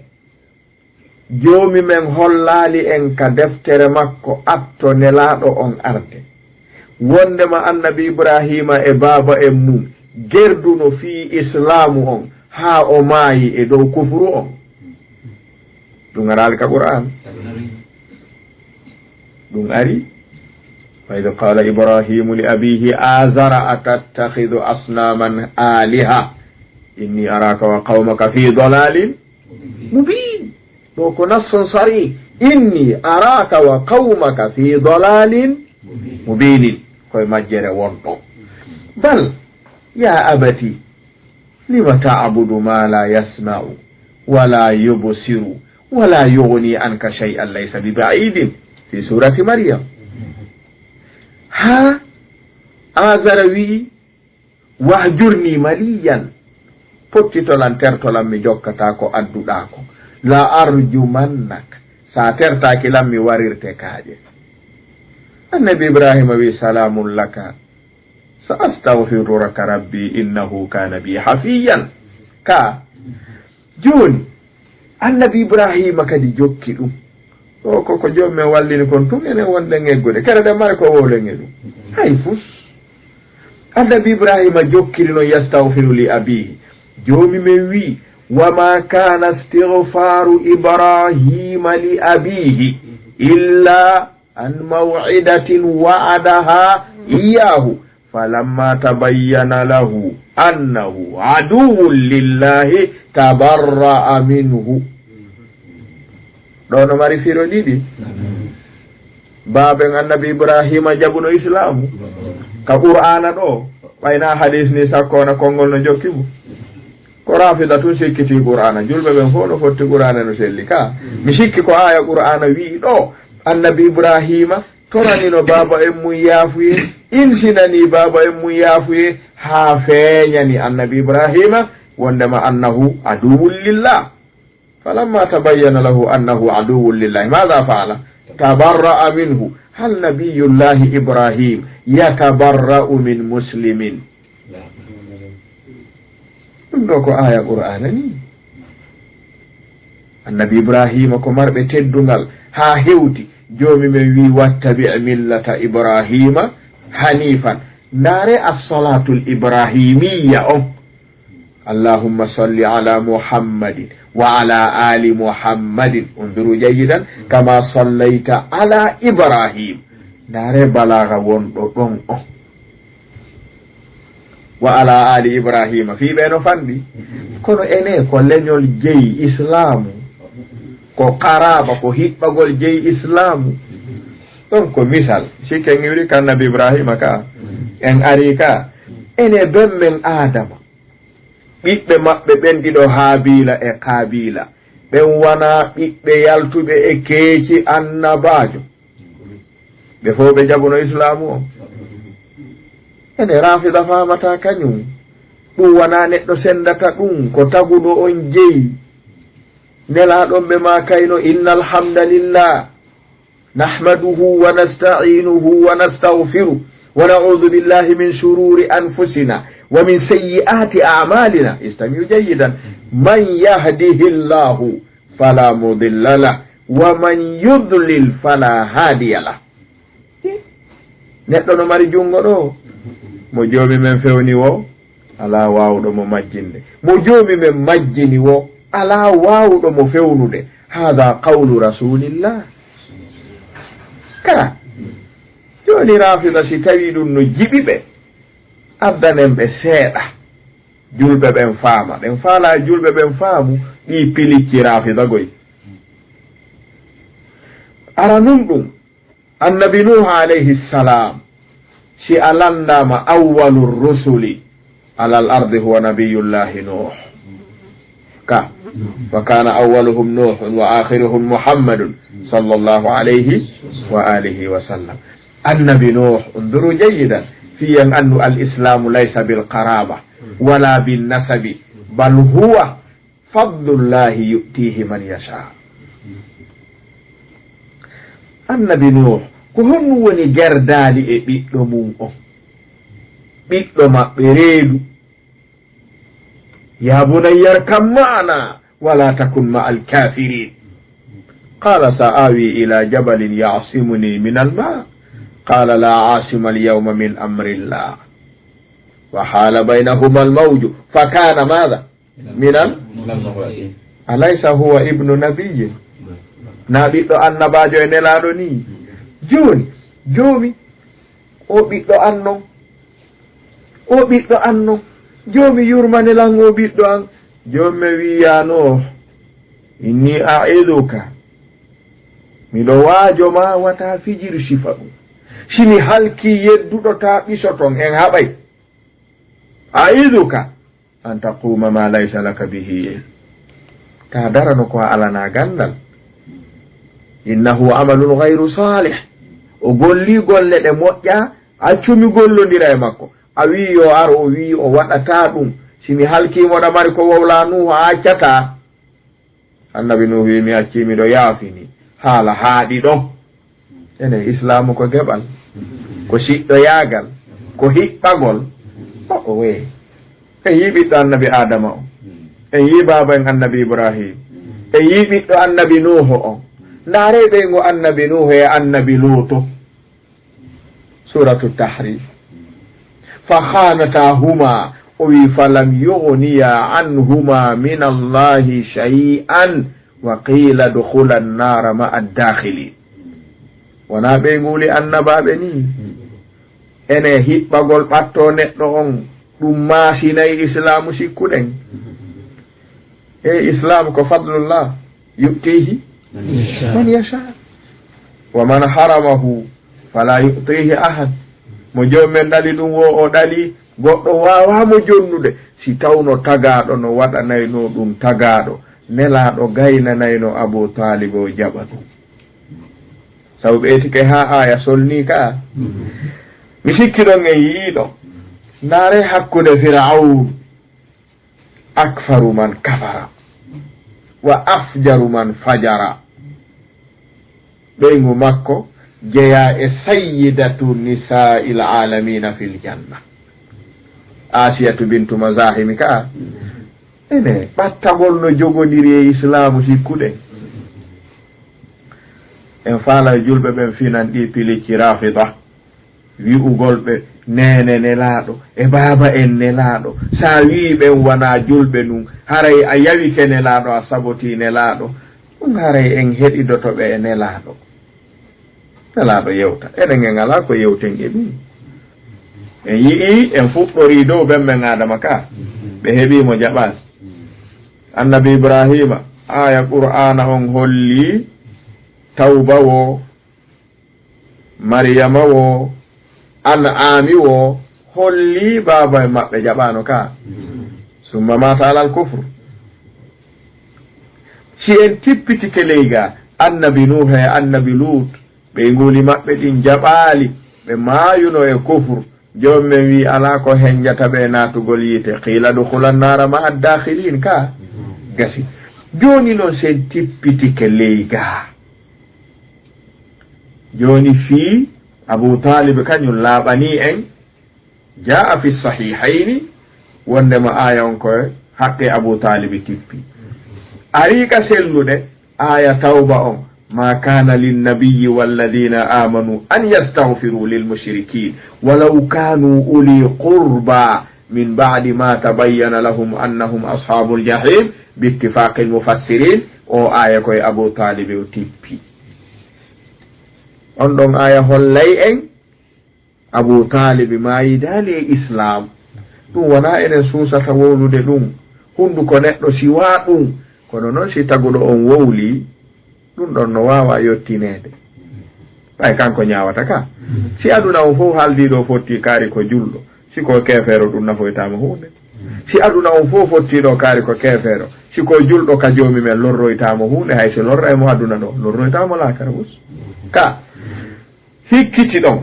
joomi men hollali en ka deftere makko atto nelaɗo on arde wondema annabi ibrahima e baba en mum gerduno fi islamu on ha o maayi e dow kufru on ɗum arali ka qur'an ɗum ari fa id qala ibrahimu li abihi azara atattakhidhu asnaman aliha inni araka wa qaumaka fi dalalin mubin ɗo ko nassun sari inni araka wa qaumaka fi dalalin mubinin koye majjere wonɗo bal ya abati lima ta'budu ma la yasma'u wala yubsiru wala yughni anka shay'an laysa bi ba'idin fi surati maryam ha azara wi wahjurni maliyan pottitolan tertolan mi jokkata ko adduɗa ko la arjumannak sa tertaki lam mi warirte kaaƴe annabi ibrahima wi salamun laka sa astaghfiru laka rabbi innahu kana bi hafiyan ka joni annabi ibrahima kadi jokki ɗum o koko joomi men wallini kon tun enen wonɗe ngeggude kere ɗe mari ko wowlenge ɗum hay fus annabi ibrahima jokkiri noon yastaghfiru li abihi joomi men wi wama kana istighfaru ibrahima li abihi illa an maw'idatin wa'adaha iyahu falamma tabayyana lahu annahu aduwwun lillahi tabarra'a minhu ɗo no mari firo ɗiɗi baben annabi ibrahima jaɓuno islamu ka qur'ana ɗo ɓayna hadis ni sakkona konngol no jokkimu ko rafida tun sikkiti qur'ana julɓe ɓen fof no fotti qur'ana no selli ka mi sikki ko aya qur'ana wi ɗo annabi ibrahima toranino baba en mum yaafuye insinani baba en mum yaafuye haa feeñani annabi ibrahima wondema annahu aduwun lillah falamma tabayyana lahu annahu aduwun lillahi maada faala tabarra'a minhu hal nabiyullahi ibrahim yatabarra'u min muslimin ɗum ɗo ko aya qur'ana ni annabi ibrahima ko marɓe teddungal haa hewti joomi men wi wattabi millata ibrahima hanifan ndaare assalatu l ibrahimiya on allahumma salli ala muhammadin wa ala ali muhammadin unzuru jayidan kama sallayta ala ibrahim ndaare balaga wonɗo ɗon on wa ala ali ibrahima fi ɓe no fandi kono ene ko leñol jeyi islamu ko karaba ko hiɓɓagol jeyi islamu ɗon ko misal sikken iwri kannabi ibrahima ka en ari ka ene ben men adama ɓiɓɓe maɓɓe ɓen ɗiɗo haabila e kabila ɓen wona ɓiɓɓe yaltuɓe e keeci annabajo ɓe fof ɓe jaɓuno islamu o ene rafida famata kañum ɗum wona neɗɗo sendata ɗum ko taguno on jeyi nelaɗon ɓe ma kayno inna alhamdalillah nahmaduhu wa nasta'inuhu wa nastaghfiru wa na'udhu billahi min shururi anfusina wa min sayyi'ati a'malina istami'u jayidan man yahdihillahu fala mudilla lahu wa man yudlil fala hadiya lahu neɗɗo no mari jungo ɗo mo joomi men fewni wo ala wawɗo mo majjinde mo joomi men majjini wo ala wawɗo mo fewnude hada qawlu rasulillah kala joni rafida si tawi ɗum no jiɓiɓe addanen ɓe seeɗa julɓe ɓen faama ɗen faala julɓe ɓen faamu ɗi pilicci rafida goy ara nun ɗum annabi nuh alayhi salam si a landama awwalu rusuli ala al ardi huwa nabiyullahi nuh ka wa kana awwaluhum nuhun wa akhiruhum muhammadun sallallahu alayhi wa alihi wa sallam annabi nuh unduru jayidan fiyan annu al islamu laysa bil qaraba wala bin nasabi bal huwa fadlullahi yu'tihi man yasha annabi nuh ko honnu woni gerdali e ɓiɗɗo mum on ɓiɗɗo maɓɓe reedu ya bunayyar kam ma'ana wala takun ma alkafirin qala sa'awi ila jabalin ya'simuni min alma qala la asima alyawma min amrillah wa hala baynahuma almawju fakana madha min alaysa huwa ibnu nabiyyin na ɓiɗɗo annabajo e nelaɗo ni joni joomi o ɓiɗɗo annon joomi yurmanelan o ɓiɗɗo an joomi wiyano inni aiduka miɗo waajo ma wata fijir sifa ɗum simi halki yedduɗo ta ɓisoton en haɓay aiduka an taquma ma laysa laka bihi ilm ta darano ko alana gandal innahu amalun gayru salih o golli golle ɗe moƴƴa accumi gollodira e makko a wi yo ar o wi o waɗata ɗum simi halkimoɗa mari ko wowla nuhu a accata annabi nuhu wi mi acci miɗo yaafini haala haaɗi ɗon ene islamu ko geɓal ko siɗɗo yaagal ko hiɓɓagol o we en yi ɓiɗɗo annabi adama o en yi baba en annabi ibrahim en yi ɓiɗɗo annabi nuhu on ndaare ɓeygo annabi nuhu e annabi luuto suratu tahrim fa khanatahuma o wi falam yugniya anhuma min allahi shay'an wa qila dukhula annara ma addakhilin wona ɓeyguli annabaɓe ni ene hiɓɓagol ɓatto neɗɗo on ɗum maasinayi islamu sikkuɗen e islam ko fadlullah yu'tihi man yasha wa man haramahu fala yu'tihi ahad mo jommen ɗali ɗum o ɗali goɗɗo wawamo jonnude si tawno tagaɗo no waɗanayno ɗum tagaɗo nelaɗo gaynanayno Abu Talib o jaɓa ɗum sabu ɓeytike ha aya solni ka mi sikkiɗon en yiiɗo ndaare hakkude firaun akfaru man kafara wa afjaru man fajara ɓeygu makko jeya e sayyidatu nisai l alamina fil janna asiyatu bintu mazahimi ka ene ɓattagol no jogodiri e islamu sikkuɗe en faala julɓe ɓen finan ɗi pilicci rafida wi'ugolɓe nene nelaaɗo e baaba en nelaaɗo sa wi ɓen wona julɓe nun haray a yawike nelaaɗo a saboti nelaaɗo ɗum haray en heɗidotoɓe e nelaaɗo yewta enen en ala ko yewten e ɗum en yii en fuɗɗori dow ɓen ɓen adama ka ɓe heɓimo jaɓani annabi ibrahima aya qur'ana on holli tawba wo maryama wo an'ami wo holli baba e maɓɓe jaɓano ka summa mata alal kufre si en tippitike leyga annabi nuh e annabi lut ɓe nguli maɓɓe ɗin jaɓaali ɓe maayuno e kufre jommen wi ala ko henjata ɓe natugol yite qila duhulan nara ma addakhilin ka gasi joni noon sen tippitike leyga joni fii Abu Talib kañum laaɓani en jaa fi sahihayni wondema aya on koye haqqe Abu Talib tippi ariika sellude aya tawba on ma kana linnabiyi walladina amanu an yastaghfiru lilmushrikin walaw kanu uli qurba min ba'di ma tabayyana lahum annahum ashabul jahim biittifaqi almufassirin o aya koye Abu Talib o tippi on ɗon aya hollay en Abu Talib mayidali e islam ɗum wona enen suusata wowlude ɗum hunduko neɗɗo si wa ɗum kono noon si taguɗo on wowli ɗum ɗon no wawa yottinede ɓay kanko ñawata ka si aduna on fof haaldiɗo fotti kaari ko julɗo siko kefeero ɗum nafoytama hunde si aduna on fof fottiɗo kaari ko kefeero siko julɗo ka joomi men lorroytama hunde hay so lorra emo aduna ɗo lorroytamo lakara bus ka hikkiti ɗon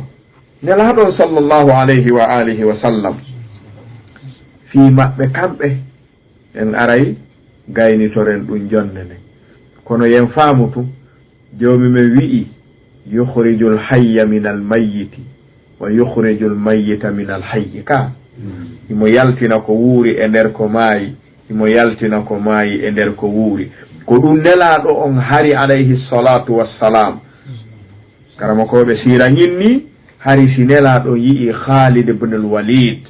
nelaɗon sallllahu alayhi wa alihi wa sallam fi maɓɓe kamɓe en aray gaynitoren ɗum jonde nden kono yen faamutu joomi men wi'i yukhrijul hayya min al mayyiti wa yukhrijul mayyita min al hayyi ka imo yaltina ko wuuri e nder ko maayi imo yaltina ko maayi e nder ko wuuri ko ɗum nelaɗo on hari alayhi salatu wassalam karama koɓe sira ñinni hari si nelaɗo yi'i Khalid ibn al-Walid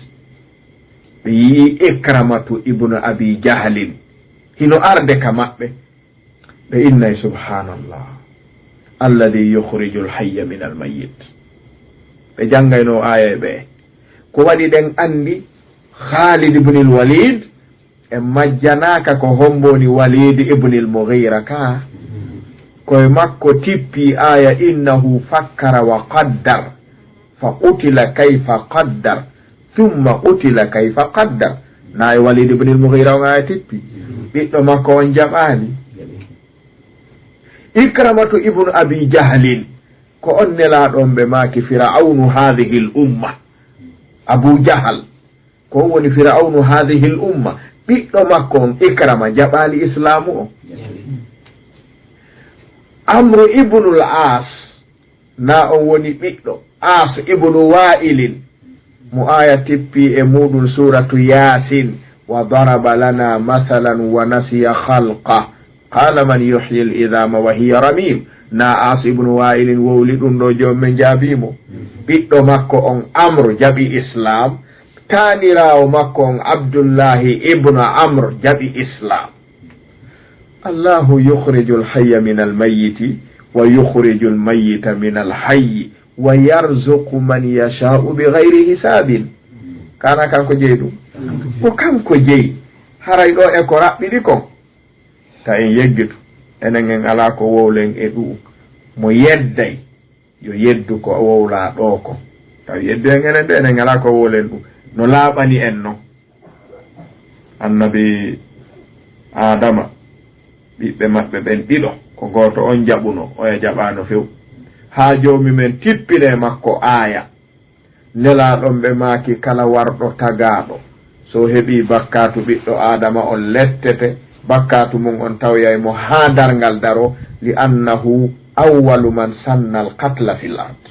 ɓe yi'i Ikramatu ibnu abi jahlin hino arde ka maɓɓe ɓe innay subhanallah alladi yukhriju al-hayya min al-mayyit ɓe janngayno aya ɓe ko waɗi ɗen andi Khalid ibn al-Walid e majjanaka ko homboni Walid ibn al-Mughira ka koye makko tippi aya innahu fakkara wa qaddar fa qutila kayfa qaddar thumma qutila kayfa qaddar nayi Walid ibn al-Mughira on aya tippi ɓiɗɗo makko on jaɓani Ikramatu ibnu abi jahlin ko on nelaɗon ɓe maki firaunu hadhihi l umma Abu Jahal ko woni firaunu hadhihi l umma ɓiɗɗo makko on Ikrama jaɓali islamu o Amru ibnu al-As na on woni ɓiɗɗo As ibnu Wa'ilin mo aya tippi e muɗum suratu Yasin wa daraba lana mathalan wa nasiya khalqa qala man yuhyi al-idama wa hiya ramim na As ibnu Wa'ilin wowli ɗum ɗo jom men jaabimo ɓiɗɗo makko on Amr jaɓi islam tanirawo makko on Abdullahi ibnu Amr jaɓi islam Allahu yukhriju al-hayya min al-mayyiti wa yukhriju al-mayyita min al-hayyi wa yarzuqu man yasha'u bighayri hisabin kana kanko jeyi ɗum ko kanko jeyi haray ɗo e ko raɓɓiɗi kon ta en yeggitu enen en ala ko wowlen e ɗum mo yedday yo yeddu ko wowla ɗo ko taw yeddu en enen de enen ala ko wowlen ɗum no laaɓani en noon annabi Adama ɓiɓɓe maɓɓe ɓen ɗiɗo ko goto on jaɓuno oya jaɓano few haa joomi men tippine makko aaya nelaaɗon ɓe maaki kala warɗo tagaaɗo so heɓii bakkatu ɓiɗɗo adama on lettete bakkatu mum on tawyay mo haa darngal daro li annahu awwalu man sanna al qatla fil ard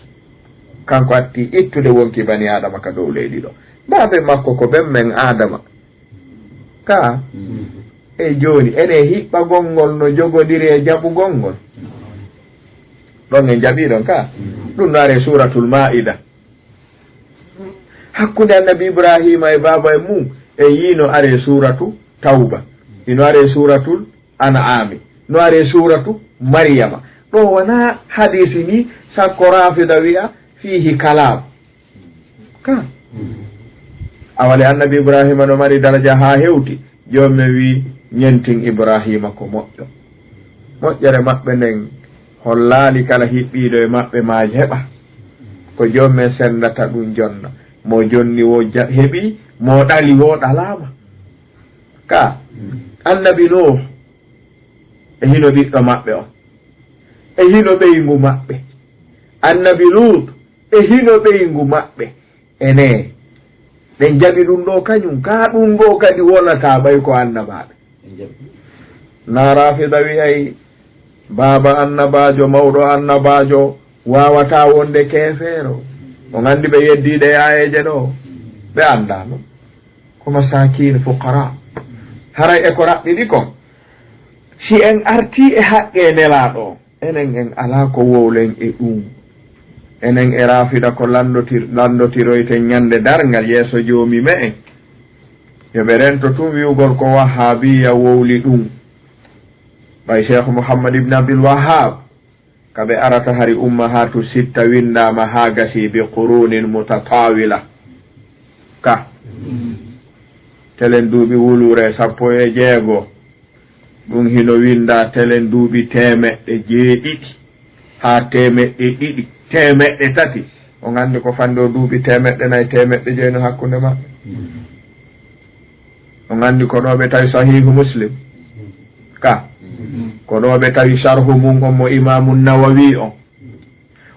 kanko atti ittude wonki bani adama ka dow leydi ɗo baabe makko ko ɓen men adama ka e jooni ene hiɓɓa gonngol no jogodiri e jaɓugol ngol ɗon en jaɓiɗon ka ɗum no are suratul maida hakkunde annabi ibrahima e baba e mum e yiino are suratu tawba ino are suratul an'ami no are suratu maryama ɗo wona hadisi ni sakko rafida wi'a fihi kalam ka awale annabi ibrahima no mari daraja ha hewti jomme wi ñentin ibrahima ko moƴƴo moƴƴere maɓɓe nden hollali kala hiɓɓiɗo e maɓɓe ma heɓa ko jomme sendata ɗum jonna mo jonni wo heɓi mo ɗali wo ɗalama ka annabi nuh e hino ɓiɗɗo maɓɓe on e hino ɓeygu maɓɓe annabi lut e hino ɓeygu maɓɓe ene ɓen jaɓi ɗum ɗo kañum ka ɗum ɗo kadi wonata ɓay ko annabaɓe na rafida wiyay baba annabajo mawɗo annabajo wawata wonde keefeero o gandi ɓe yeddiɗe yayeje ɗo ɓe andano ko masakin fuqara haray e ko raɓɓiɗi kon si en arti e haqqe nelaɗo enen en ala ko wowlen e ɗum enen e rafida ko landotiroyten ñande dargal yeeso joomi me en yoɓe rento tum wiwgol ko wahabiya wowli ɗum ɓay cheikh mouhammad ibne abdul wahab kaɓe arata hari ummahatu sitta windama ha gasi bi qurunin mutatawila ka telen duuɓi wulure 16 ɗum hino winda telen duuɓi 200 ha 200 3 o gandi ko fande o duuɓi 400 900 hakkunde maɓɓe o gandi ko ɗo ɓe tawi sahihu muslim ka ko ɗo ɓe tawi sharhu mum on mo imamu nawawi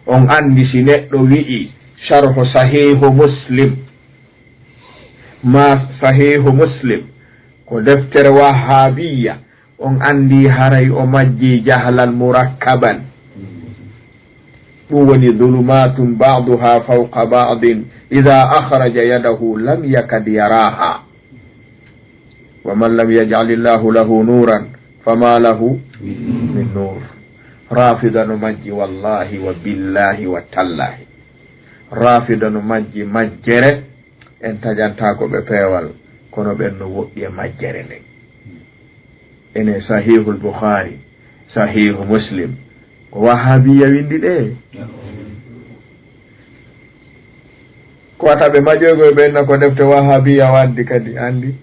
on andi si neɗɗo wi'i sharhu sahihu muslim ma sahihu muslim ko deftere wahabiya on andi haray o majji jahlan murakkaban ɗum woni dhulumatun ba'duha fawqa ba'din idha akhraja yadahu lam yakad yaraha wa man lam yaj'al illahu lahu nuran fama lahu min nur rafida no majji wallahi wa billahi wa tallahi rafida no majji majjere en tajantako ɓe peewal kono ɓen no woɗɗi e majjere nden ene sahihul bukhari sahihu muslim ko wahabiya windi ɗe ko wata ɓe maƴoygoye ɓenna ko defte wahabiya waddi kadi andi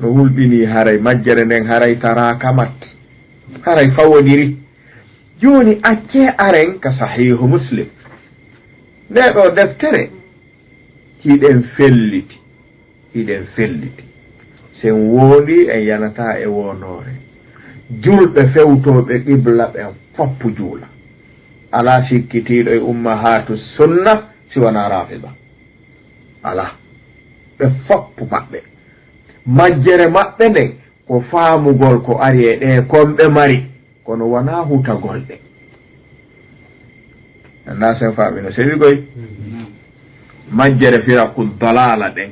no wulɓini haray majjere nden haray tara kamat haray fawodiri joni acce aren ka sahihu muslim nde ɗo deftere hiɗen felliti sen wondi en yanata e wonore julɓe fewtoɓe qibla ɓen foppu juula ala sikkitiɗo e ummahatu sunna si wona rafida ala ɓe foppu maɓɓe majjere maɓɓe nden ko faamugol ko ari e ɗe konɓe mari kono wona hutagol ɗe anda sen faamino sewi goy majjere firaqu dalala ɗen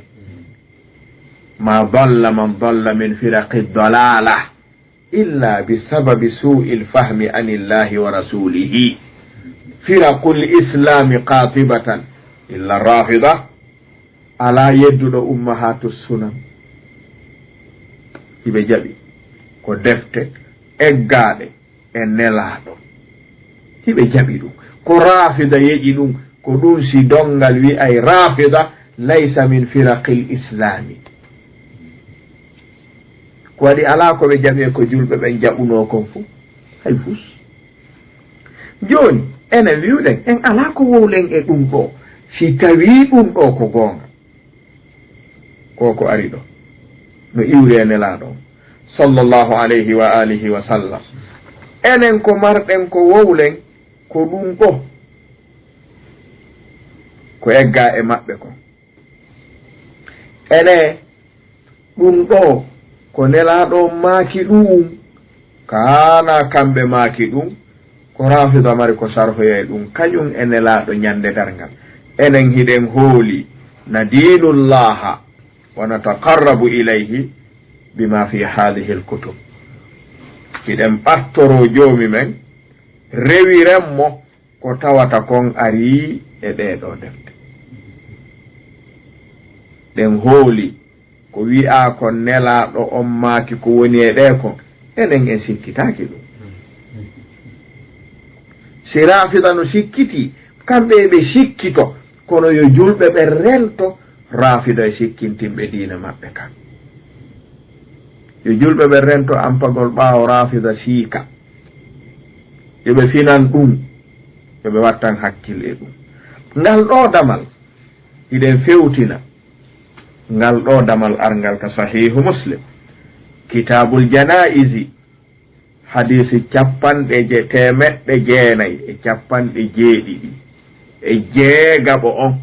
ma dalla man dalla min firaqi dalala illa bisababi su'i lfahmi an illahi wa rasulihi firaqu lislami qatibatan illa rafida ala yedduɗo ummahatu sunan hiɓe jaɓi ko defte eggaɗe e nelaɗo hiɓe jaɓi ɗum ko rafida yeƴi ɗum ko ɗum si dongal wi ay rafida laysa min firaqi lislami ko waɗi ala ko ɓe jaɓe ko julɓe ɓen jaɓuno kon fuu hay fus joni enen wiwɗen en ala ko wowlen e ɗum ɗo si tawi ɗum ɗo ko goonga koko ari ɗo no iwri e nelaɗo sallllahu alayhi wa alihi wa sallam enen ko marɗen ko wowlen ko ɗum ɗo ko egga e maɓɓe ko ene ɗum ɗo ko nelaɗo maaki ɗum kana kamɓe maaki ɗum ko rafida mari ko sarhoya ɗum kañum e nelaɗo ñande dargal enen hiɗen hooli na dinullaha wa nataqarrabu ilayhi bima fi hadihi lkutub hiɗen ɓattoro joomi men rewirenmo ko tawata kon ari e ɗeɗo defte ɗen hooli ko wi'a kon nelaɗo on maaki ko woni e ɗe kon enen en sikkitaki ɗum si rafida no sikkiti kamɓe ɓe sikkito kono yo julɓe ɓe rento rafida e sikkintinɓe diina maɓɓe kan yo julɓe ɓe rento ampagol ɓaawo rafida siika yoɓe finan ɗum yoɓe wattan hakkille e ɗum ngal ɗo damal hiɗen fewtina ngal ɗo damal arngal ka sahihu muslim kitabul janaisi hadisi capanɗe temeɗɗe jeenayi e capanɗe jeeɗiɗi e jeegaɓo on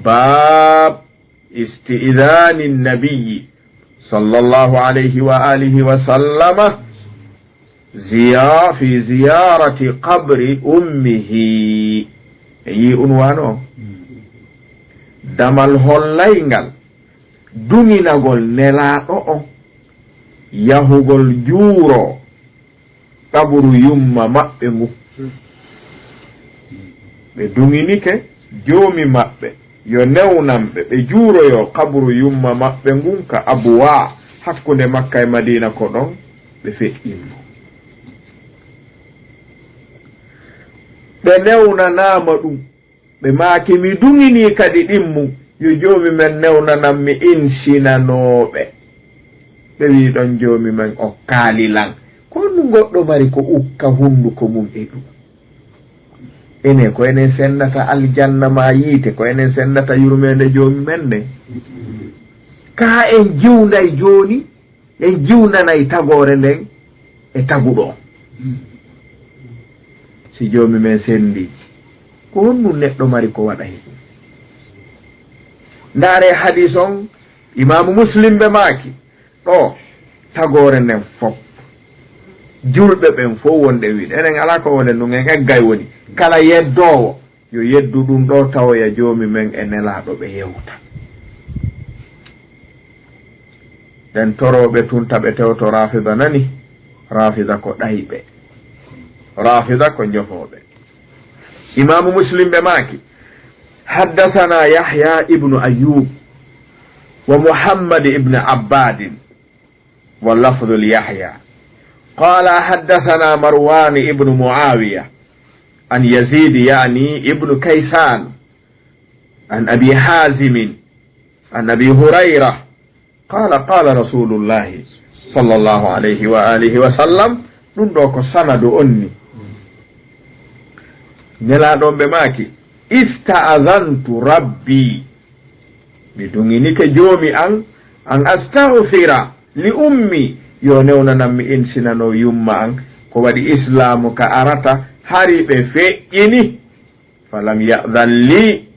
bab istidani nabiyi sallallahu alayhi wa alihi wa sallama fi ziyarati qabri ummihi e yi unwano damal hollaygal duŋinagol nelaɗo on yahugol juuro kaburu yumma maɓɓe ngu ɓe duŋinike joomi maɓɓe yo newnanɓe ɓe juuroyo kaburu yumma maɓɓe ngun ka abuwa hakkunde makka e madina ko ɗon ɓe feƴƴinmo ɓe newnanama ɗum ɓe maaki mi duŋini kadi ɗimmu yo joomi men newnanan mi insinanoɓe ɓe wi ɗon joomi men o kaalilan konnu goɗɗo mari ko ukka hunduko mum e ɗum ene ko enen sennata aljanna ma yiite ko enen sennata yurmede joomi men nde ka en jiwnday jooni en jiwnanay tagore nden e taguɗo si joomi men sendi ko honnu neɗɗo mari ko waɗa he ɗum ndaare hadis on imamu muslim ɓe maaki ɗo tagore nden fof julɓe ɓen fof wonde wiide enen ala ko wonde ndun en eggay woni kala yeddowo yo yeddu ɗum ɗo tawoya joomi men e nelaɗo ɓe yewta ɗen toroɓe tunta ɓe tewto rafida nani rafida ko ɗayɓe rafida ko jofoɓe imamu muslim ɓe maaki haddathana yahya ibnu ayub wa muhammad ibnu abbadin wa lafdu lyahya قال حدثنا مروان ابن معاوية عن يزيد يعني ابن كيسان عن أبي حازم عن أبي هريرة قال قال رسول الله صلى الله عليه وآله وسلم نندوك سند أني نلادون بماكي استأذنت ربي بدونك جومي أن أستغفر لأمي yo newnananmi insinano yumma an ko waɗi islamu ka arata hari ɓe feƴƴini falam yadan li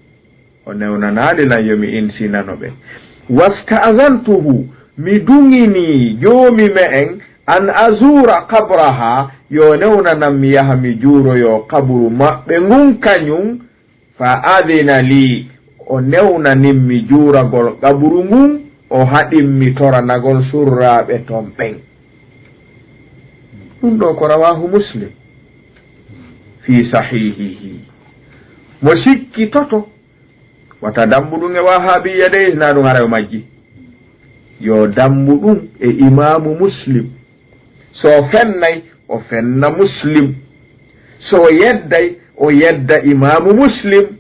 o newnanali lan yomi insinano ɓe wasta'azantuhu mi duŋini joomi me en an azura kabraha yo newnanan mi yaha mi juuroyo kaburu maɓɓe ngun kañum fa adina li o newnanin mi juuragol kaburu ngun o haɗin mi toranagol surraɓe ton ɓen ɗum ɗo ko rawahu muslim fi sahihihi mo sikkitoto wata dambuɗum e wahabiya de na ɗum ara o majji yo dambuɗum e imamu muslim so fennay o fenna muslim so yedday o yedda imamu muslim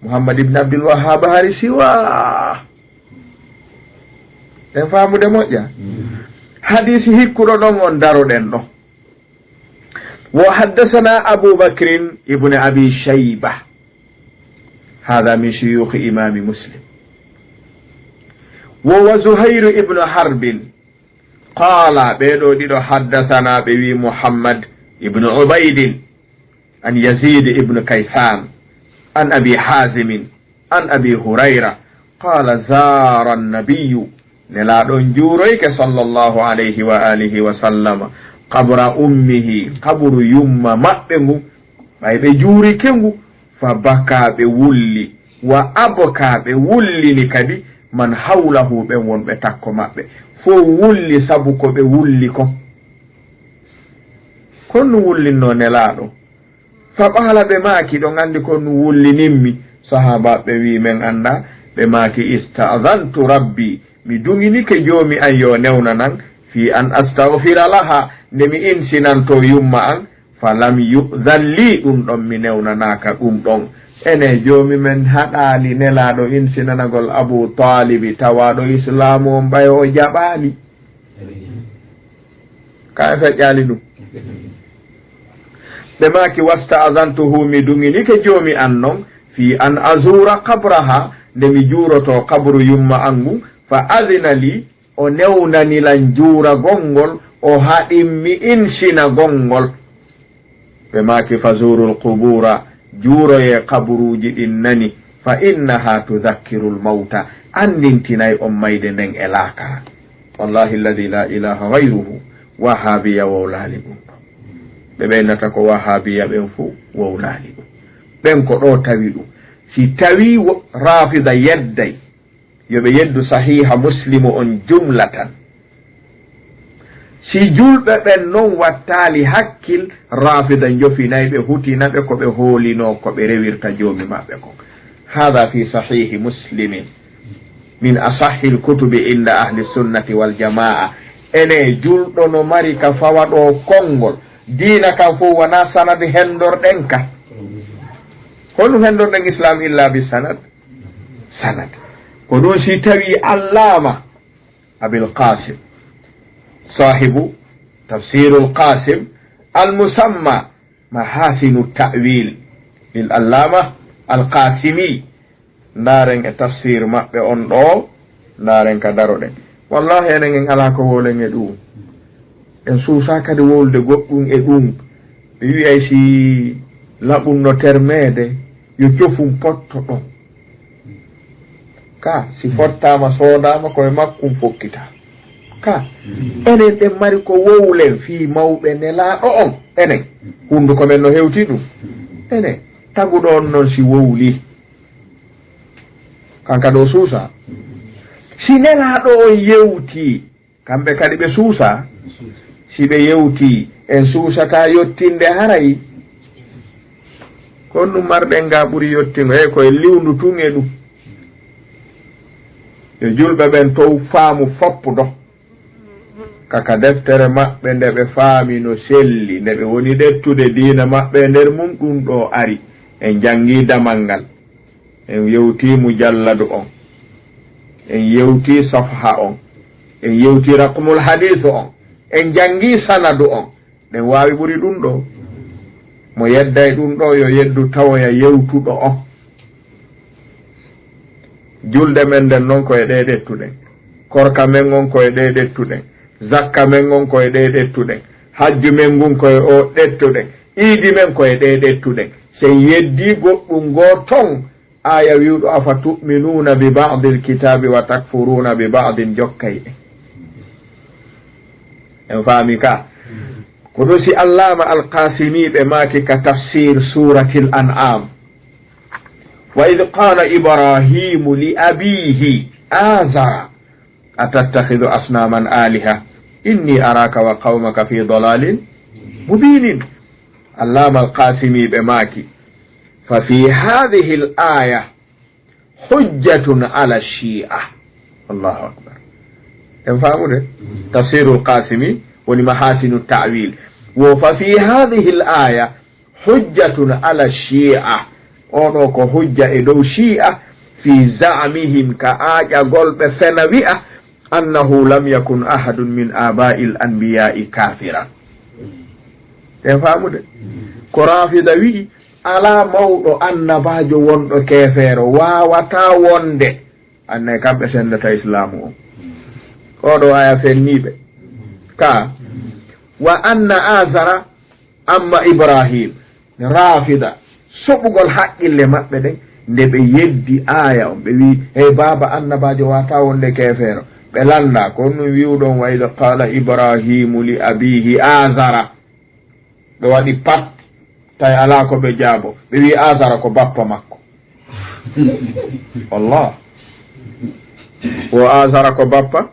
muhammad ibne abdulwahab hari siwa en faamude moƴƴa hadisi hikkuɗo ɗon on daroɗen ɗo wo haddasana abou bacrin ibne abi shayba hada min shuyukhi imami muslim wowa zuhayru ibnu harbin qala ɓeɗo ɗiɗo haddasana ɓe wi muhammad ibnu ubaydin an yazid ibnu kaysan عن أبي حازم عن أبي هريرة قال زار النبي نلادون جوريك صلى الله عليه وآله وسلم قبر أمه قبر يم مأبه بجوري كنغو فبكى بولي وأبكى بولي لكدي من حوله بون بتاكو مأبه فو ولي سبكو بولي كن ولي نو نلادو فقال بماكي دون عندي كن ولي نمي صحابة بوي من أندا بماكي استأذنت ربي بدوني كجومي أيو نوننا في أن أستغفر لها نمي إنسنان تو يوم فلم يؤذن لي من نوننا كأمدون ene jomi men haɗali nelaɗo insinanagol Abu Talibi tawaɗo islamu on ɓay o jaɓali ka feƴƴali ɗum ɓe maki wasta'azantuhu mi dungini ke jomi an non fi an azura qabraha nde mi juroto qabru yumma angu fa adina li o newnanilan juura gongol o haɗinmi insina gongol ɓe maki fazurul qubura juuroye kaburuji ɗin nani fa innaha tudhakkiru lmauta andintinay on mayde nden e laaka wallahi alladi la ilaha gayruhu wahabiya wowlaali ɗum ɓe ɓeynata ko wahabiya ɓen fo wowlaali ɗum ɓen ko ɗo tawi ɗum si tawi rafida yedday yoɓe yeddu sahiha muslimu on jumlatan si julɓe ɓen noon wattali hakkil rafida jofinayɓe hutinaɓe koɓe hoolino koɓe rewirta joomi maɓɓe kon hada fi sahihi muslimin min asahi lkutubi inda ahli sunnati waljamaa ene julɗo no mari ka fawaɗo konngol diina kam fof wona sanade hendorɗen ka hono hendorɗen islam illa bi sanad ko ɗum si tawi allama abilqasim صاحب تفسير القاسم المسمى محاسن التأويل للعلامة القاسمي نارن تفسير ما بأن دو نارن كدارو دي والله أنا على كولن يدو إن سوسا كده ولد غبون إدون يأسي لابون نترميد يجوفون بطو ka si fottama sodama koye makkum fokkita ka enen ɗen mari ko wowlen fi mawɓe nelaɗo on enen hunduko men no hewti ɗum enen taguɗo on noon si wowli kanka ɗo suusa si nelaɗo on yewti kamɓe kadi ɓe suusa si ɓe yewti en suusata yottinde harayi kon ɗum marɗen ga ɓuuri yottingo e koye liwndu tun e ɗum yo julɓe ɓen tow faamu foppuɗo kaka deftere maɓɓe nde ɓe faami no selli nde ɓe woni ɗettude diina maɓɓe nder mum ɗum ɗo ari en jangi damal ngal en yewti mujalladu on en yewti safha on en yewti raqmul hadith on en jangi sanadu on ɗen wawi ɓuri ɗum ɗo mo yedday ɗum ɗo yo yeddu tawoya yewtuɗo on julde men nden noon koye ɗe ɗettuɗen korka men on koye ɗe ɗettuɗen zakka men on koye ɗe ɗettuɗen hajju men ngun koye o ɗettuɗen iidi men koye ɗe ɗettuɗen sen yeddi goɗɗum goo ton aya wiwɗo afa tuminuna bi badi lkitabi wa takfuruna bi badin jokkay en faami ka ko ɗo si allama alqasimi ɓe maaki ka tafsir surati l an'am وإذ قال إبراهيم لأبيه آزر أتتخذ أصناما آلهة إني أراك وقومك في ضلال مبين علامة القاسمي بماكي ففي هذه الآية حجة على الشيعة الله أكبر فهموا تفسير القاسمي ولمحاسن التعويل وفي هذه الآية حجة على الشيعة ono ko hujja e dow shi'a fi za'mihim ka aaƴa golɓe fena wi'a annahu lam yakun ahadun min aba'i l anbiya'i kafiran en faamude ko rafida wi'i ala mawɗo annabajo wonɗo kefeero wawata wonde annay kamɓe sendata islamu on oɗo aya fenniɓe ka wa anna azara amma ibrahim rafida soɓugol haqqille maɓɓe ɗen nde ɓe yeddi aya on ɓe wi hey baba annabajo wata wonde kefeero ɓe landa ko no wiwɗon wayde qala ibrahimu li abihi azara ɓe waɗi pat tawi ala ko ɓe jaabo ɓe wi azara ko bappa makko wallah wo azara ko bappa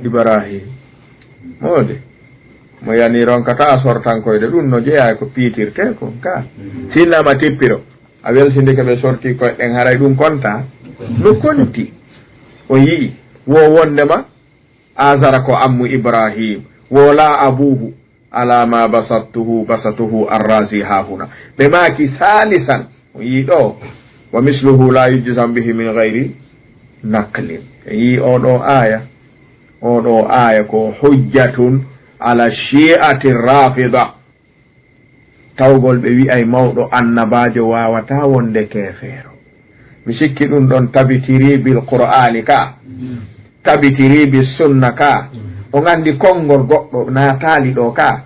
ibrahim mode mo yani ronkata a sortankoyde ɗum no jeeya ko piitirte ko ka sinnama tippiro a welsindike ɓe sorti koyɗen haray ɗum konta no konti o yii wo wondema azara ko ammu ibrahim wo la abuhu ala ma basatuhu arrazi ha huna ɓe maki salisan o yii ɗo wa misluhu la yujzam bihi min gayri naklin e yii oɗo aya ko hujjatun ala shi'ati rafida tawgol ɓe wi'ay mawɗo annabajo wawata wonde kefeero mi sikki ɗum ɗon tabitiri bil qur'ani ka tabitiri bis sunna ka o gandi konngol goɗɗo natali ɗo ka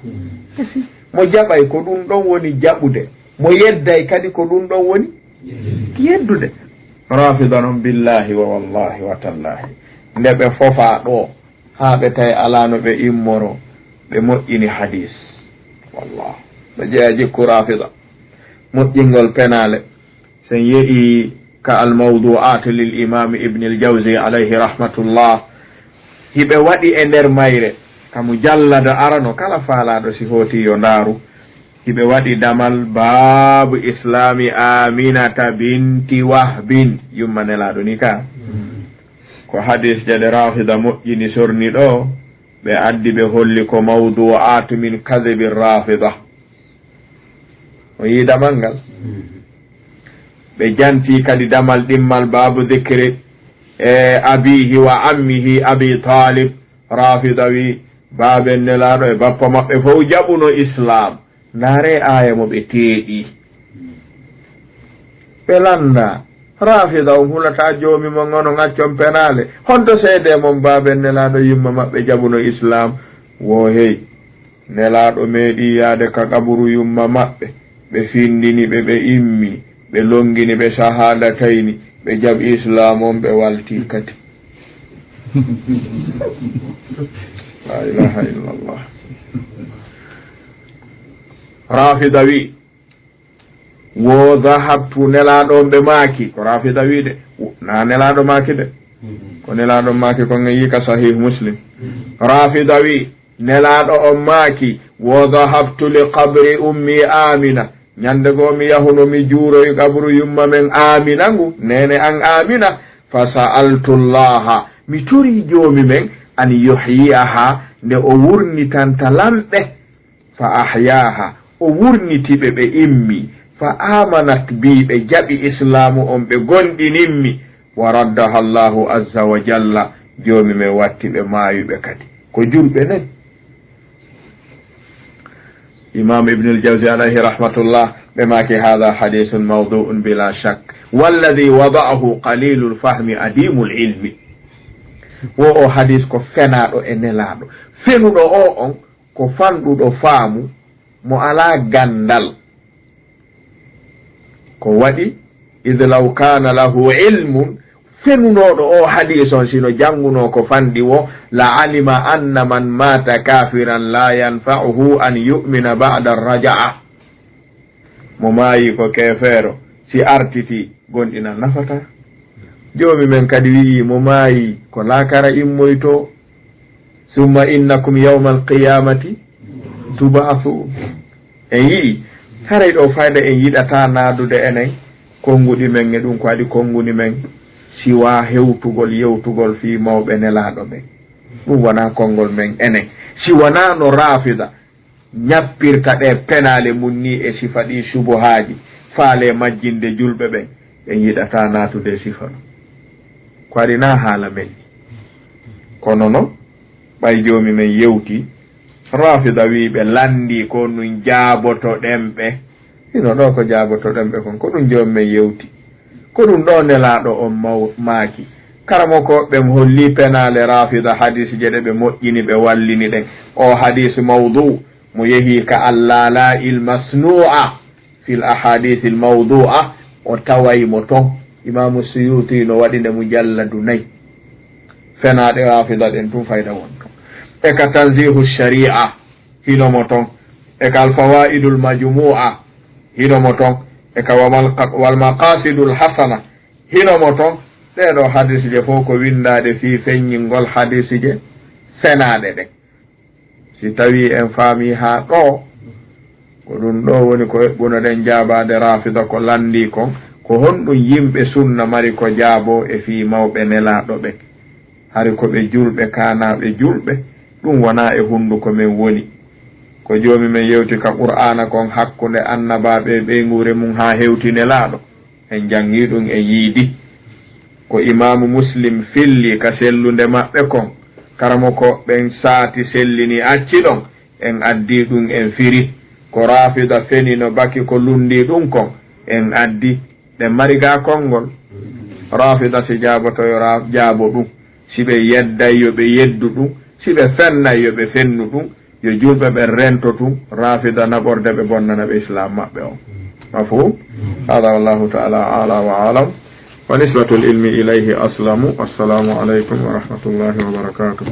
mo jaɓay ko ɗum ɗon woni jaɓude mo yedday kadi ko ɗum ɗon woni yeddude rafida noon billahi wa wallahi wa tallahi nde ɓe fofa ɗo ha ɓe tawi ala no ɓe immoro ɓe moƴƴini hadis wallah ɓe jeeya jikku rafida moƴƴingol penale sen yeehi ka almawdu'at lil imam ibn al jawzi alayhi rahmatullah hiɓe waɗi e nder mayre kamu jallada arano kala faalaɗo si hooti yo ndaaru hiɓe waɗi damal baabu islami aminata binti wahbin yummanelaɗo ni ka ko hadis jade rafida moƴƴini sorni ɗo ɓe addi ɓe holli ko mawdu'at min kadibi rafida o yi damal ngal ɓe janti kadi damal ɗimmal babu dhikri e abihi wa ammihi abi talib rafida wi baben nelaɗo e bappa maɓɓe fof jaɓuno islam ndaare aya mo ɓe teeɗi ɓe landa rafida on hulata joomi mo ngono ŋaccon penale honto seede mon baben nelaɗo yimma maɓɓe jaɓuno islam wo hey nelaɗo meeɗi yaade ka kaburu yumma maɓɓe ɓe findini ɓe ɓe immi ɓe longini ɓe shahadatayni ɓe jaɓi islam on ɓe walti kadi la ilaha illallah rafida wi wo dahabtu nelaɗon ɓe maaki ko rafida wi de na nelaɗo maaki de ko nelaɗo maaki ko ngeyi ka sahih muslim rafida wi nelaɗo on maaki wo dahabtu li qabri ummi amina ñande goo mi yahuno mi juuroy kabru yumma men amina ngu nene an amina fa sa'altu llaha mi tori joomi men an yuhyiyaha nde o wurnitanta lamɓe fa ahyaha o wurnitiɓe ɓe immi fa amanat bi ɓe jaɓi islamu on ɓe gonɗininmi wa raddaha llahu azza wa jalla joomi men watti ɓe maayuɓe kadi ko jurɓe nen imam ibn al-jawzi alayhi rahmatullah bemaki hadha hadithun mawdu'un bila shak walladhi wada'ahu qalilul fahmi adimul ilmi wo o hadith ko fenaɗo e nelaɗo fenuɗo o on ko fanɗuɗo faamu mo ala gandal ko waɗi id law kana lahu ilmun fenunoɗo o hadis on sino janguno ko fandi wo la alima anna man mata kafiran la yanfa'uhu an yu'mina ba'da ar-raja'a mo maayi ko kefeero si artiti gonɗina nafata joomi men kadi wi'i mo maayi ko laakara immoyto summa innakum yawma al-qiyamati tub'athu en yi'i haray ɗo fayda en yiɗata naadude enen konnguɗi men e ɗum ko waɗi konnguni men siwa hewtugol yewtugol fi mawɓe nelaɗo ɓe ɗum wona konngol men enen si wona no rafida ñappirta ɗe penale mum ni e sifa ɗi subohaji faale majjinde julɓe ɓen ɓe yiɗata natude sifa ɗo ko waɗi na haala men kono noon ɓay joomi men yewti rafida wi ɓe landi ko ɗum jaaboto ɗemɓe ino ɗo ko jaaboto ɗemɓe kon ko ɗum joomi men yewti ko ɗum ɗo nelaɗo on maaki karamo ko ɓe holli penale rafida hadis je ɗe ɓe moƴƴini ɓe wallini ɗen o hadis mawdu mo yehi ka allala il masnu'a fi l ahadith l mawdua o tawaymo ton imamu suyuti no waɗinde mujalladu 4 fenaɗe rafida ɗen tum fayda won ton e ka tanzihu sharia hinomo ton e ka alfawaidu l majmua hinomo ton e ka wal maqasidu l hasana hinomo ton ɗeɗo hadis je fof ko windade fi feññingol hadis je fenaɗe ɗen si tawi en faami ha ɗo ko ɗum ɗo woni ko heɓɓuno ɗen jaabade rafida ko landi kon ko honɗum yimɓe sunna mari ko jaabo e fi mawɓe nelaɗo ɓe hari ko ɓe julɓe kanaɓe julɓe ɗum wona e hunduko men woni ko joomi men yewti ka qur'ana kon hakkunde annabaɓe ɓeygure mum ha hewti nelaɗo en jangi ɗum e yiidi ko imamu muslim filli ka sellude maɓɓe kon karamo ko ɓen saati sellini acci ɗon en addi ɗum en firi ko rafida feni no baki ko lundi ɗum kon en addi ɗen mari ga konngol rafida si jaabotoyo jaabo ɗum si ɓe yedday yo ɓe yeddu ɗum si ɓe fennay yo ɓe fennu ɗum yo julɓe ɓe rento ɗum rafida naɓorde ɓe bonnana ɓe islam maɓɓe on mafhum hada wallahu taala ala wa alam wa nisbatul ilmi ilayhi aslamu. Assalamu aleykum wa rahmatullahi wa barakatuh.